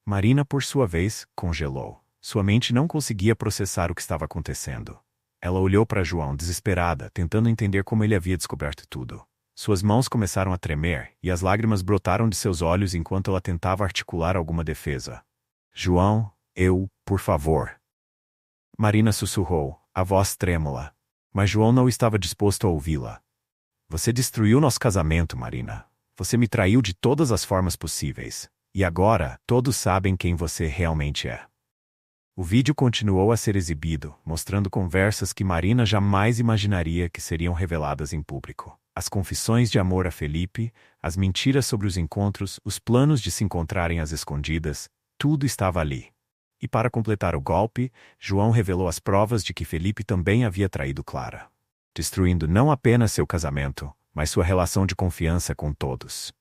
Marina, por sua vez, congelou. Sua mente não conseguia processar o que estava acontecendo. Ela olhou para João, desesperada, tentando entender como ele havia descoberto tudo. Suas mãos começaram a tremer, e as lágrimas brotaram de seus olhos enquanto ela tentava articular alguma defesa. João, por favor. Marina sussurrou, a voz trêmula. Mas João não estava disposto a ouvi-la. Você destruiu nosso casamento, Marina. Você me traiu de todas as formas possíveis. E agora, todos sabem quem você realmente é. O vídeo continuou a ser exibido, mostrando conversas que Marina jamais imaginaria que seriam reveladas em público. As confissões de amor a Felipe, as mentiras sobre os encontros, os planos de se encontrarem às escondidas, tudo estava ali. E para completar o golpe, João revelou as provas de que Felipe também havia traído Clara, destruindo não apenas seu casamento, mas sua relação de confiança com todos.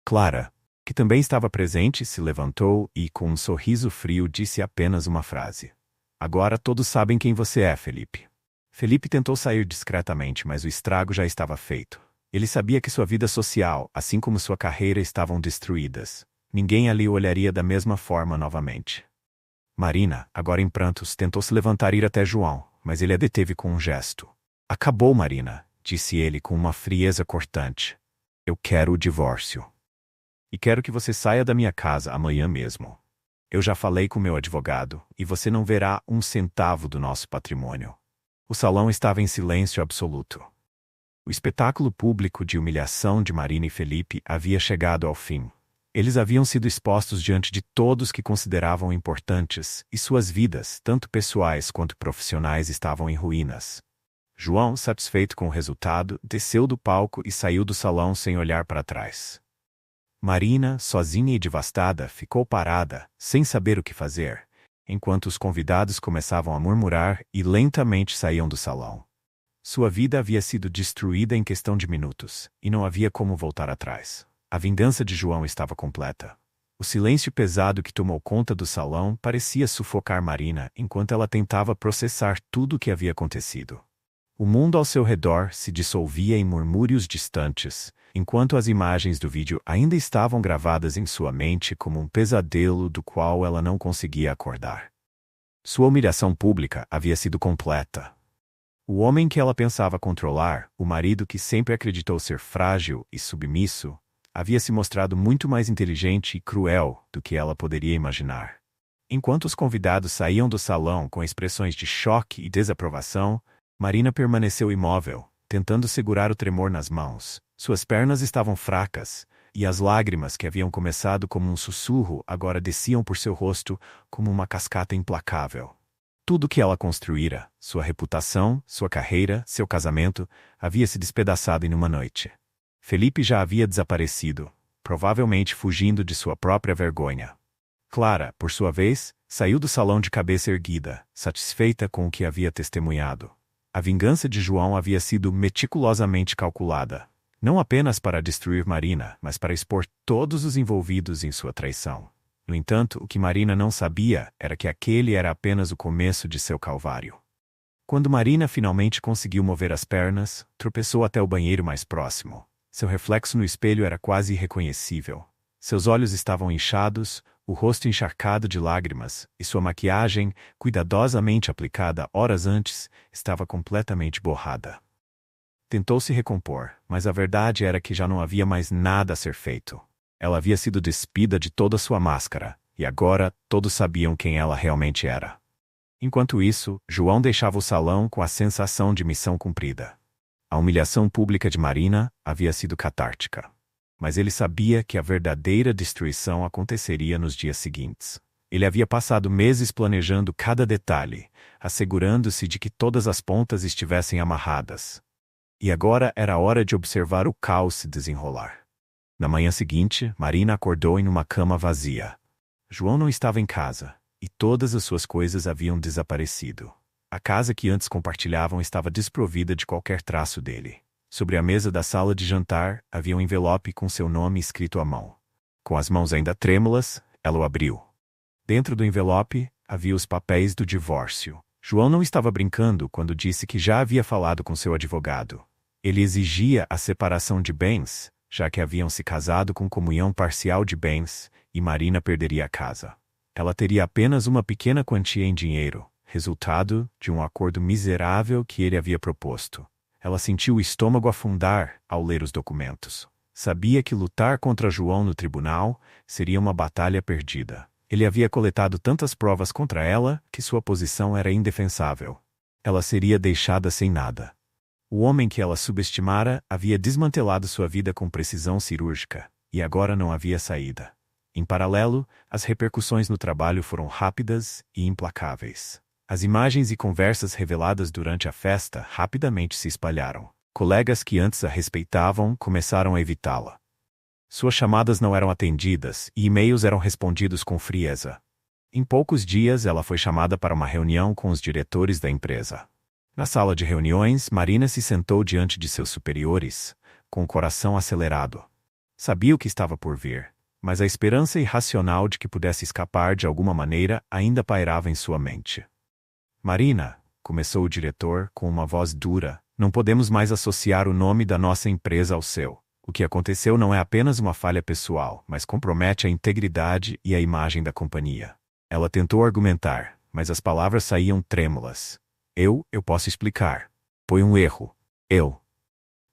Clara, que também estava presente, se levantou e, com um sorriso frio, disse apenas uma frase. Agora todos sabem quem você é, Felipe. Felipe tentou sair discretamente, mas o estrago já estava feito. Ele sabia que sua vida social, assim como sua carreira, estavam destruídas. Ninguém ali o olharia da mesma forma novamente. Marina, agora em prantos, tentou se levantar e ir até João, mas ele a deteve com um gesto. Acabou, Marina, disse ele com uma frieza cortante. Eu quero o divórcio. E quero que você saia da minha casa amanhã mesmo. Eu já falei com meu advogado, e você não verá um centavo do nosso patrimônio. O salão estava em silêncio absoluto. O espetáculo público de humilhação de Marina e Felipe havia chegado ao fim. Eles haviam sido expostos diante de todos que consideravam importantes, e suas vidas, tanto pessoais quanto profissionais, estavam em ruínas. João, satisfeito com o resultado, desceu do palco e saiu do salão sem olhar para trás. Marina, sozinha e devastada, ficou parada, sem saber o que fazer, enquanto os convidados começavam a murmurar e lentamente saíam do salão. Sua vida havia sido destruída em questão de minutos, e não havia como voltar atrás. A vingança de João estava completa. O silêncio pesado que tomou conta do salão parecia sufocar Marina enquanto ela tentava processar tudo o que havia acontecido. O mundo ao seu redor se dissolvia em murmúrios distantes, enquanto as imagens do vídeo ainda estavam gravadas em sua mente como um pesadelo do qual ela não conseguia acordar. Sua humilhação pública havia sido completa. O homem que ela pensava controlar, o marido que sempre acreditou ser frágil e submisso, havia se mostrado muito mais inteligente e cruel do que ela poderia imaginar. Enquanto os convidados saíam do salão com expressões de choque e desaprovação, Marina permaneceu imóvel, tentando segurar o tremor nas mãos. Suas pernas estavam fracas, e as lágrimas que haviam começado como um sussurro agora desciam por seu rosto como uma cascata implacável. Tudo que ela construíra, sua reputação, sua carreira, seu casamento, havia se despedaçado em uma noite. Felipe já havia desaparecido, provavelmente fugindo de sua própria vergonha. Clara, por sua vez, saiu do salão de cabeça erguida, satisfeita com o que havia testemunhado. A vingança de João havia sido meticulosamente calculada, não apenas para destruir Marina, mas para expor todos os envolvidos em sua traição. No entanto, o que Marina não sabia era que aquele era apenas o começo de seu calvário. Quando Marina finalmente conseguiu mover as pernas, tropeçou até o banheiro mais próximo. Seu reflexo no espelho era quase irreconhecível. Seus olhos estavam inchados, o rosto encharcado de lágrimas, e sua maquiagem, cuidadosamente aplicada horas antes, estava completamente borrada. Tentou se recompor, mas a verdade era que já não havia mais nada a ser feito. Ela havia sido despida de toda sua máscara, e agora todos sabiam quem ela realmente era. Enquanto isso, João deixava o salão com a sensação de missão cumprida. A humilhação pública de Marina havia sido catártica. Mas ele sabia que a verdadeira destruição aconteceria nos dias seguintes. Ele havia passado meses planejando cada detalhe, assegurando-se de que todas as pontas estivessem amarradas. E agora era a hora de observar o caos se desenrolar. Na manhã seguinte, Marina acordou em uma cama vazia. João não estava em casa, e todas as suas coisas haviam desaparecido. A casa que antes compartilhavam estava desprovida de qualquer traço dele. Sobre a mesa da sala de jantar, havia um envelope com seu nome escrito à mão. Com as mãos ainda trêmulas, ela o abriu. Dentro do envelope, havia os papéis do divórcio. João não estava brincando quando disse que já havia falado com seu advogado. Ele exigia a separação de bens, já que haviam se casado com comunhão parcial de bens, e Marina perderia a casa. Ela teria apenas uma pequena quantia em dinheiro, resultado de um acordo miserável que ele havia proposto. Ela sentiu o estômago afundar ao ler os documentos. Sabia que lutar contra João no tribunal seria uma batalha perdida. Ele havia coletado tantas provas contra ela que sua posição era indefensável. Ela seria deixada sem nada. O homem que ela subestimara havia desmantelado sua vida com precisão cirúrgica, e agora não havia saída. Em paralelo, as repercussões no trabalho foram rápidas e implacáveis. As imagens e conversas reveladas durante a festa rapidamente se espalharam. Colegas que antes a respeitavam começaram a evitá-la. Suas chamadas não eram atendidas e e-mails eram respondidos com frieza. Em poucos dias, ela foi chamada para uma reunião com os diretores da empresa. Na sala de reuniões, Marina se sentou diante de seus superiores, com o coração acelerado. Sabia o que estava por vir, mas a esperança irracional de que pudesse escapar de alguma maneira ainda pairava em sua mente. Marina, começou o diretor com uma voz dura, não podemos mais associar o nome da nossa empresa ao seu. O que aconteceu não é apenas uma falha pessoal, mas compromete a integridade e a imagem da companhia. Ela tentou argumentar, mas as palavras saíam trêmulas. Eu posso explicar. Foi um erro.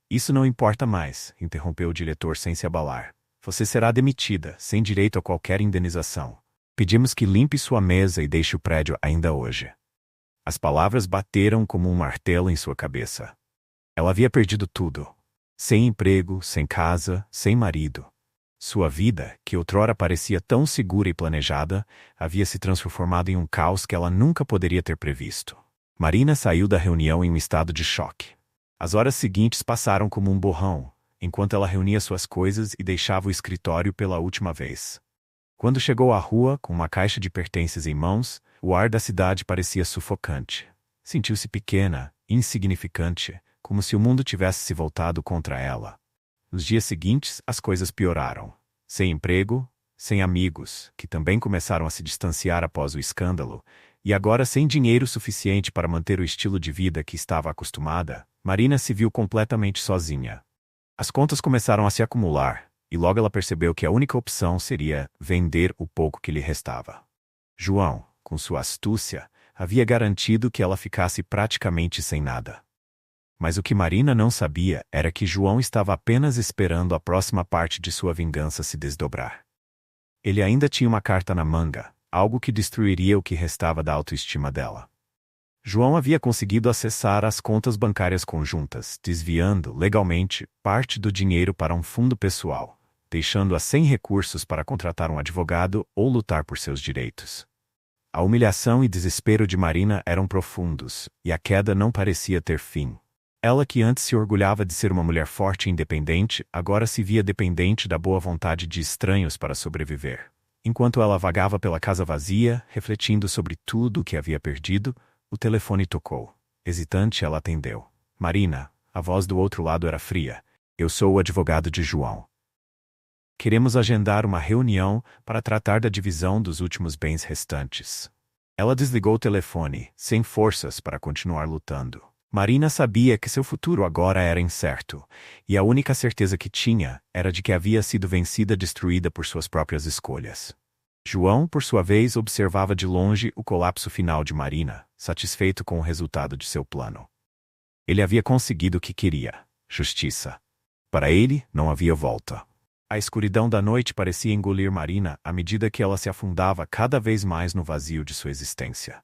Isso não importa mais, interrompeu o diretor sem se abalar. Você será demitida, sem direito a qualquer indenização. Pedimos que limpe sua mesa e deixe o prédio ainda hoje. As palavras bateram como um martelo em sua cabeça. Ela havia perdido tudo. Sem emprego, sem casa, sem marido. Sua vida, que outrora parecia tão segura e planejada, havia se transformado em um caos que ela nunca poderia ter previsto. Marina saiu da reunião em um estado de choque. As horas seguintes passaram como um borrão, enquanto ela reunia suas coisas e deixava o escritório pela última vez. Quando chegou à rua, com uma caixa de pertences em mãos, o ar da cidade parecia sufocante. Sentiu-se pequena, insignificante, como se o mundo tivesse se voltado contra ela. Nos dias seguintes, as coisas pioraram. Sem emprego, sem amigos, que também começaram a se distanciar após o escândalo, e agora sem dinheiro suficiente para manter o estilo de vida que estava acostumada, Marina se viu completamente sozinha. As contas começaram a se acumular, e logo ela percebeu que a única opção seria vender o pouco que lhe restava. João, com sua astúcia, havia garantido que ela ficasse praticamente sem nada. Mas o que Marina não sabia era que João estava apenas esperando a próxima parte de sua vingança se desdobrar. Ele ainda tinha uma carta na manga, algo que destruiria o que restava da autoestima dela. João havia conseguido acessar as contas bancárias conjuntas, desviando, legalmente, parte do dinheiro para um fundo pessoal, deixando-a sem recursos para contratar um advogado ou lutar por seus direitos. A humilhação e desespero de Marina eram profundos, e a queda não parecia ter fim. Ela, que antes se orgulhava de ser uma mulher forte e independente, agora se via dependente da boa vontade de estranhos para sobreviver. Enquanto ela vagava pela casa vazia, refletindo sobre tudo o que havia perdido, o telefone tocou. Hesitante, ela atendeu. Marina, a voz do outro lado era fria. Eu sou o advogado de João. Queremos agendar uma reunião para tratar da divisão dos últimos bens restantes. Ela desligou o telefone, sem forças para continuar lutando. Marina sabia que seu futuro agora era incerto, e a única certeza que tinha era de que havia sido vencida e destruída por suas próprias escolhas. João, por sua vez, observava de longe o colapso final de Marina, satisfeito com o resultado de seu plano. Ele havia conseguido o que queria: justiça. Para ele, não havia volta. A escuridão da noite parecia engolir Marina à medida que ela se afundava cada vez mais no vazio de sua existência.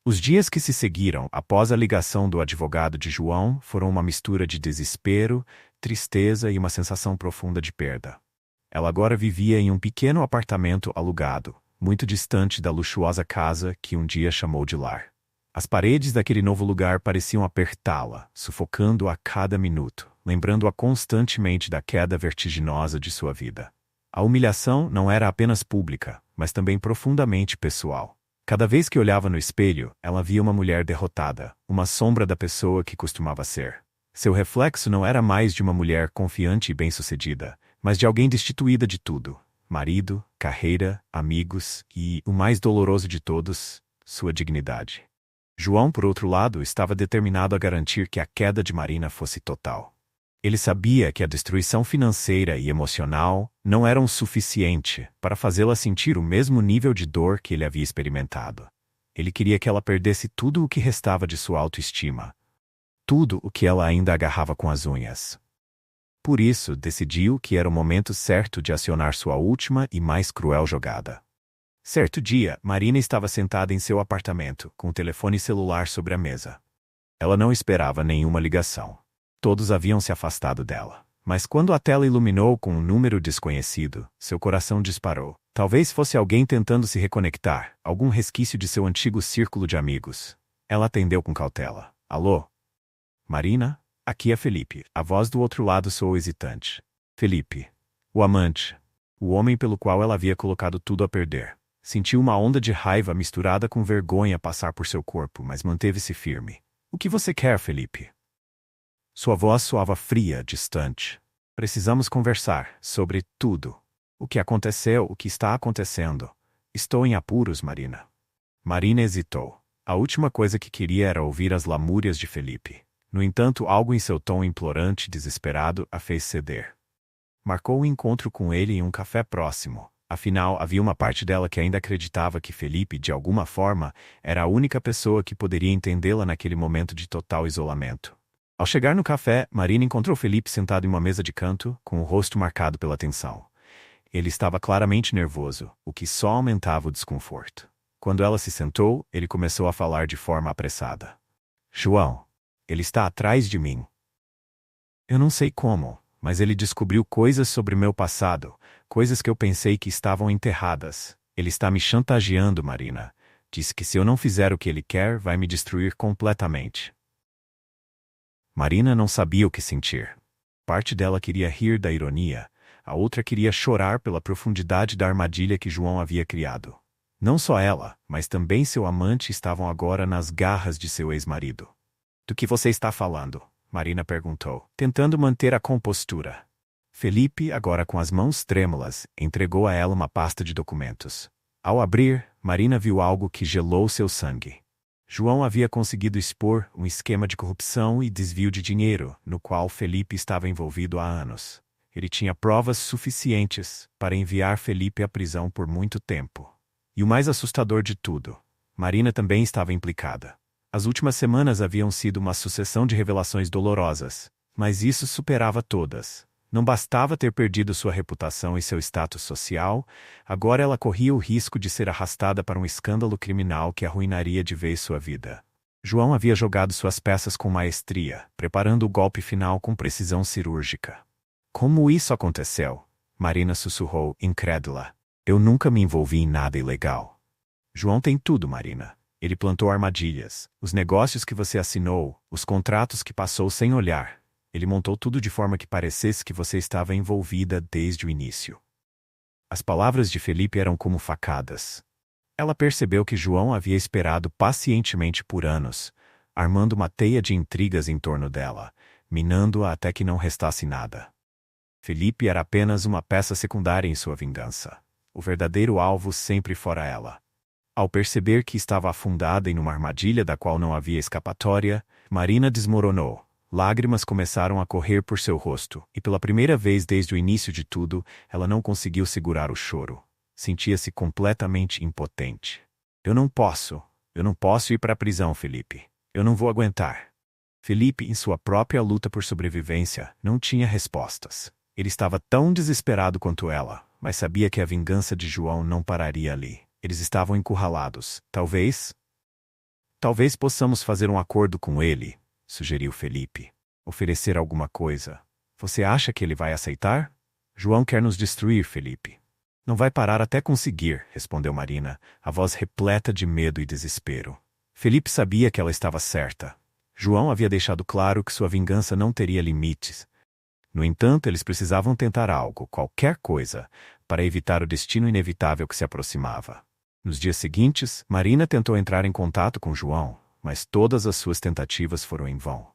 Os dias que se seguiram após a ligação do advogado de João foram uma mistura de desespero, tristeza e uma sensação profunda de perda. Ela agora vivia em um pequeno apartamento alugado, muito distante da luxuosa casa que um dia chamou de lar. As paredes daquele novo lugar pareciam apertá-la, sufocando-a a cada minuto, lembrando-a constantemente da queda vertiginosa de sua vida. A humilhação não era apenas pública, mas também profundamente pessoal. Cada vez que olhava no espelho, ela via uma mulher derrotada, uma sombra da pessoa que costumava ser. Seu reflexo não era mais de uma mulher confiante e bem-sucedida, mas de alguém destituída de tudo: marido, carreira, amigos e, o mais doloroso de todos, sua dignidade. João, por outro lado, estava determinado a garantir que a queda de Marina fosse total. Ele sabia que a destruição financeira e emocional não eram suficiente para fazê-la sentir o mesmo nível de dor que ele havia experimentado. Ele queria que ela perdesse tudo o que restava de sua autoestima, tudo o que ela ainda agarrava com as unhas. Por isso, decidiu que era o momento certo de acionar sua última e mais cruel jogada. Certo dia, Marina estava sentada em seu apartamento, com o telefone celular sobre a mesa. Ela não esperava nenhuma ligação. Todos haviam se afastado dela. Mas quando a tela iluminou com um número desconhecido, seu coração disparou. Talvez fosse alguém tentando se reconectar, algum resquício de seu antigo círculo de amigos. Ela atendeu com cautela. Alô? Marina? Aqui é Felipe. A voz do outro lado soou hesitante. Felipe. O amante. O homem pelo qual ela havia colocado tudo a perder. Sentiu uma onda de raiva misturada com vergonha passar por seu corpo, mas manteve-se firme. O que você quer, Felipe? Sua voz soava fria, distante. Precisamos conversar sobre tudo. O que aconteceu, o que está acontecendo. Estou em apuros, Marina. Marina hesitou. A última coisa que queria era ouvir as lamúrias de Felipe. No entanto, algo em seu tom implorante e desesperado a fez ceder. Marcou um encontro com ele em um café próximo. Afinal, havia uma parte dela que ainda acreditava que Felipe, de alguma forma, era a única pessoa que poderia entendê-la naquele momento de total isolamento. Ao chegar no café, Marina encontrou Felipe sentado em uma mesa de canto, com o rosto marcado pela tensão. Ele estava claramente nervoso, o que só aumentava o desconforto. Quando ela se sentou, ele começou a falar de forma apressada. João, ele está atrás de mim. Eu não sei como, mas ele descobriu coisas sobre meu passado, coisas que eu pensei que estavam enterradas. Ele está me chantageando, Marina. Disse que se eu não fizer o que ele quer, vai me destruir completamente. Marina não sabia o que sentir. Parte dela queria rir da ironia, a outra queria chorar pela profundidade da armadilha que João havia criado. Não só ela, mas também seu amante estavam agora nas garras de seu ex-marido. Do que você está falando? Marina perguntou, tentando manter a compostura. Felipe, agora com as mãos trêmulas, entregou a ela uma pasta de documentos. Ao abrir, Marina viu algo que gelou seu sangue. João havia conseguido expor um esquema de corrupção e desvio de dinheiro, no qual Felipe estava envolvido há anos. Ele tinha provas suficientes para enviar Felipe à prisão por muito tempo. E o mais assustador de tudo, Marina também estava implicada. As últimas semanas haviam sido uma sucessão de revelações dolorosas, mas isso superava todas. Não bastava ter perdido sua reputação e seu status social, agora ela corria o risco de ser arrastada para um escândalo criminal que arruinaria de vez sua vida. João havia jogado suas peças com maestria, preparando o golpe final com precisão cirúrgica. Como isso aconteceu? Marina sussurrou, incrédula. Eu nunca me envolvi em nada ilegal. João tem tudo, Marina. Ele plantou armadilhas, os negócios que você assinou, os contratos que passou sem olhar. Ele montou tudo de forma que parecesse que você estava envolvida desde o início. As palavras de Felipe eram como facadas. Ela percebeu que João havia esperado pacientemente por anos, armando uma teia de intrigas em torno dela, minando-a até que não restasse nada. Felipe era apenas uma peça secundária em sua vingança. O verdadeiro alvo sempre fora ela. Ao perceber que estava afundada em uma armadilha da qual não havia escapatória, Marina desmoronou. Lágrimas começaram a correr por seu rosto, e pela primeira vez desde o início de tudo, ela não conseguiu segurar o choro. Sentia-se completamente impotente. Eu não posso ir para a prisão, Felipe. Eu não vou aguentar. Felipe, em sua própria luta por sobrevivência, não tinha respostas. Ele estava tão desesperado quanto ela, mas sabia que a vingança de João não pararia ali. Eles estavam encurralados. Talvez possamos fazer um acordo com ele, sugeriu Felipe. Oferecer alguma coisa. Você acha que ele vai aceitar? João quer nos destruir, Felipe. Não vai parar até conseguir, respondeu Marina, a voz repleta de medo e desespero. Felipe sabia que ela estava certa. João havia deixado claro que sua vingança não teria limites. No entanto, eles precisavam tentar algo, qualquer coisa, para evitar o destino inevitável que se aproximava. Nos dias seguintes, Marina tentou entrar em contato com João, mas todas as suas tentativas foram em vão.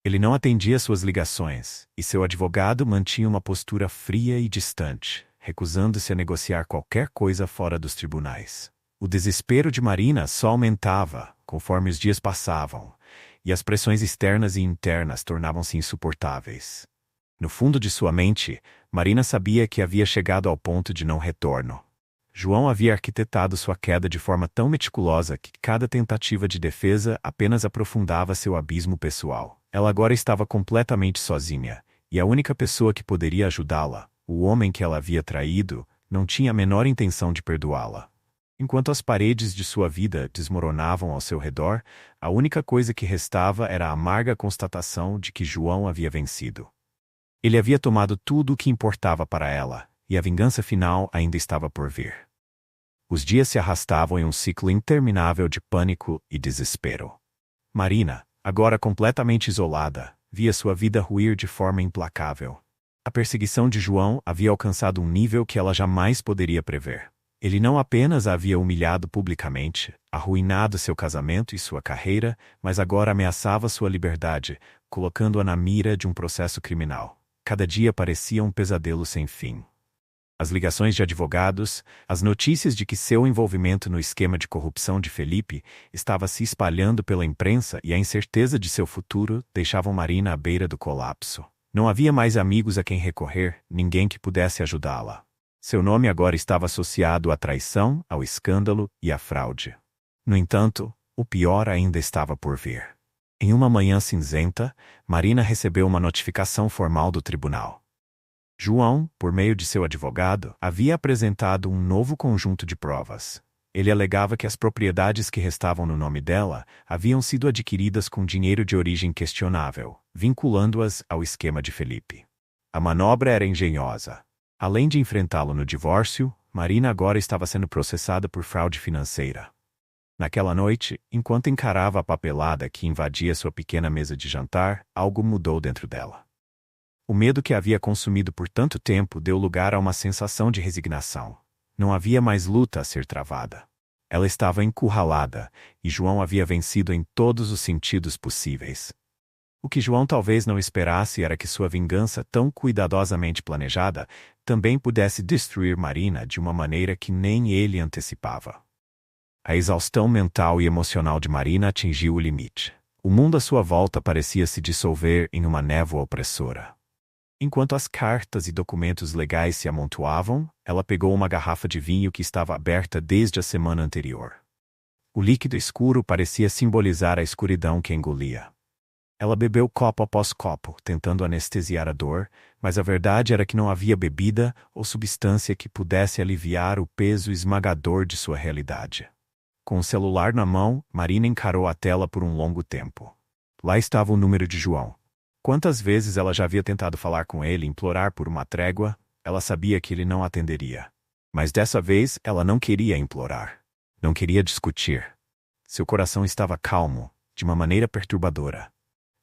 Ele não atendia suas ligações, e seu advogado mantinha uma postura fria e distante, recusando-se a negociar qualquer coisa fora dos tribunais. O desespero de Marina só aumentava, conforme os dias passavam, e as pressões externas e internas tornavam-se insuportáveis. No fundo de sua mente, Marina sabia que havia chegado ao ponto de não retorno. João havia arquitetado sua queda de forma tão meticulosa que cada tentativa de defesa apenas aprofundava seu abismo pessoal. Ela agora estava completamente sozinha, e a única pessoa que poderia ajudá-la, o homem que ela havia traído, não tinha a menor intenção de perdoá-la. Enquanto as paredes de sua vida desmoronavam ao seu redor, a única coisa que restava era a amarga constatação de que João havia vencido. Ele havia tomado tudo o que importava para ela, e a vingança final ainda estava por vir. Os dias se arrastavam em um ciclo interminável de pânico e desespero. Marina, agora completamente isolada, via sua vida ruir de forma implacável. A perseguição de João havia alcançado um nível que ela jamais poderia prever. Ele não apenas a havia humilhado publicamente, arruinado seu casamento e sua carreira, mas agora ameaçava sua liberdade, colocando-a na mira de um processo criminal. Cada dia parecia um pesadelo sem fim. As ligações de advogados, as notícias de que seu envolvimento no esquema de corrupção de Felipe estava se espalhando pela imprensa e a incerteza de seu futuro deixavam Marina à beira do colapso. Não havia mais amigos a quem recorrer, ninguém que pudesse ajudá-la. Seu nome agora estava associado à traição, ao escândalo e à fraude. No entanto, o pior ainda estava por vir. Em uma manhã cinzenta, Marina recebeu uma notificação formal do tribunal. João, por meio de seu advogado, havia apresentado um novo conjunto de provas. Ele alegava que as propriedades que restavam no nome dela haviam sido adquiridas com dinheiro de origem questionável, vinculando-as ao esquema de Felipe. A manobra era engenhosa. Além de enfrentá-lo no divórcio, Marina agora estava sendo processada por fraude financeira. Naquela noite, enquanto encarava a papelada que invadia sua pequena mesa de jantar, algo mudou dentro dela. O medo que havia consumido por tanto tempo deu lugar a uma sensação de resignação. Não havia mais luta a ser travada. Ela estava encurralada, e João havia vencido em todos os sentidos possíveis. O que João talvez não esperasse era que sua vingança tão cuidadosamente planejada também pudesse destruir Marina de uma maneira que nem ele antecipava. A exaustão mental e emocional de Marina atingiu o limite. O mundo à sua volta parecia se dissolver em uma névoa opressora. Enquanto as cartas e documentos legais se amontoavam, ela pegou uma garrafa de vinho que estava aberta desde a semana anterior. O líquido escuro parecia simbolizar a escuridão que engolia. Ela bebeu copo após copo, tentando anestesiar a dor, mas a verdade era que não havia bebida ou substância que pudesse aliviar o peso esmagador de sua realidade. Com o celular na mão, Marina encarou a tela por um longo tempo. Lá estava o número de João. Quantas vezes ela já havia tentado falar com ele e implorar por uma trégua, Ela sabia que ele não atenderia. Mas dessa vez ela não queria implorar. Não queria discutir. Seu coração estava calmo, de uma maneira perturbadora.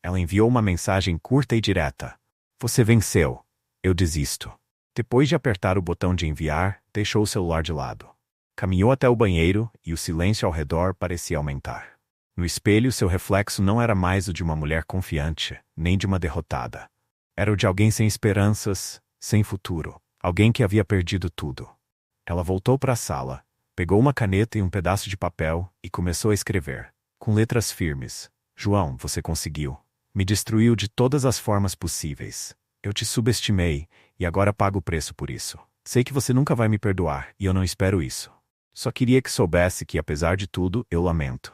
Ela enviou uma mensagem curta e direta. Você venceu. Eu desisto. Depois de apertar o botão de enviar, deixou o celular de lado. Caminhou até o banheiro e o silêncio ao redor parecia aumentar. No espelho, seu reflexo não era mais o de uma mulher confiante, nem de uma derrotada. Era o de alguém sem esperanças, sem futuro. Alguém que havia perdido tudo. Ela voltou para a sala, pegou uma caneta e um pedaço de papel e começou a escrever, com letras firmes. João, você conseguiu. Me destruiu de todas as formas possíveis. Eu te subestimei, e agora pago o preço por isso. Sei que você nunca vai me perdoar, e eu não espero isso. Só queria que soubesse que, apesar de tudo, eu lamento.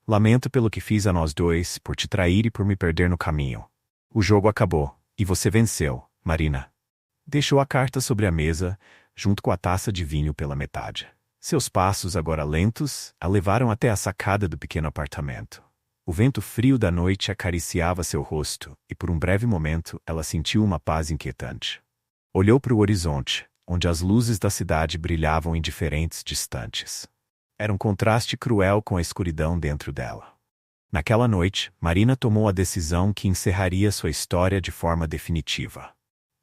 Lamento pelo que fiz a nós dois, por te trair e por me perder no caminho. O jogo acabou, e você venceu, Marina. Deixou a carta sobre a mesa, junto com a taça de vinho pela metade. Seus passos, agora lentos, a levaram até a sacada do pequeno apartamento. O vento frio da noite acariciava seu rosto, e por um breve momento ela sentiu uma paz inquietante. Olhou para o horizonte, onde as luzes da cidade brilhavam indiferentes distantes. Era um contraste cruel com a escuridão dentro dela. Naquela noite, Marina tomou a decisão que encerraria sua história de forma definitiva.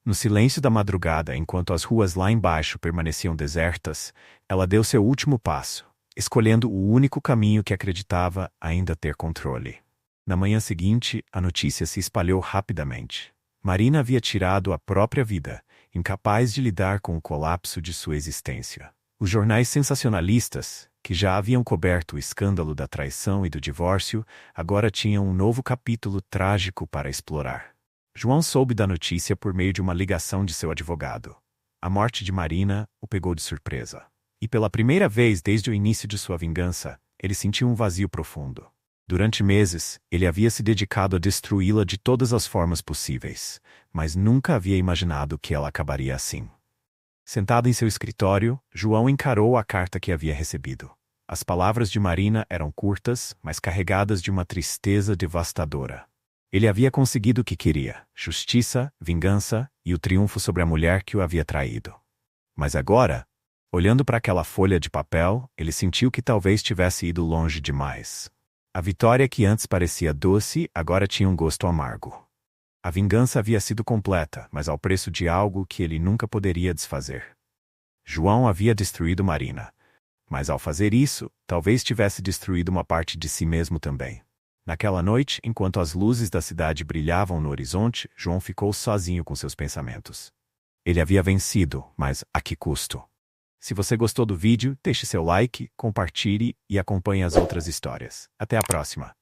No silêncio da madrugada, enquanto as ruas lá embaixo permaneciam desertas, ela deu seu último passo, escolhendo o único caminho que acreditava ainda ter controle. Na manhã seguinte, a notícia se espalhou rapidamente. Marina havia tirado a própria vida, incapaz de lidar com o colapso de sua existência. Os jornais sensacionalistas, que já haviam coberto o escândalo da traição e do divórcio, agora tinham um novo capítulo trágico para explorar. João soube da notícia por meio de uma ligação de seu advogado. A morte de Marina o pegou de surpresa. E pela primeira vez desde o início de sua vingança, ele sentiu um vazio profundo. Durante meses, ele havia se dedicado a destruí-la de todas as formas possíveis, mas nunca havia imaginado que ela acabaria assim. Sentado em seu escritório, João encarou a carta que havia recebido. As palavras de Marina eram curtas, mas carregadas de uma tristeza devastadora. Ele havia conseguido o que queria: justiça, vingança e o triunfo sobre a mulher que o havia traído. Mas agora, olhando para aquela folha de papel, ele sentiu que talvez tivesse ido longe demais. A vitória que antes parecia doce, agora tinha um gosto amargo. A vingança havia sido completa, mas ao preço de algo que ele nunca poderia desfazer. João havia destruído Marina. Mas ao fazer isso, talvez tivesse destruído uma parte de si mesmo também. Naquela noite, enquanto as luzes da cidade brilhavam no horizonte, João ficou sozinho com seus pensamentos. Ele havia vencido, mas a que custo? Se você gostou do vídeo, deixe seu like, compartilhe e acompanhe as outras histórias. Até a próxima!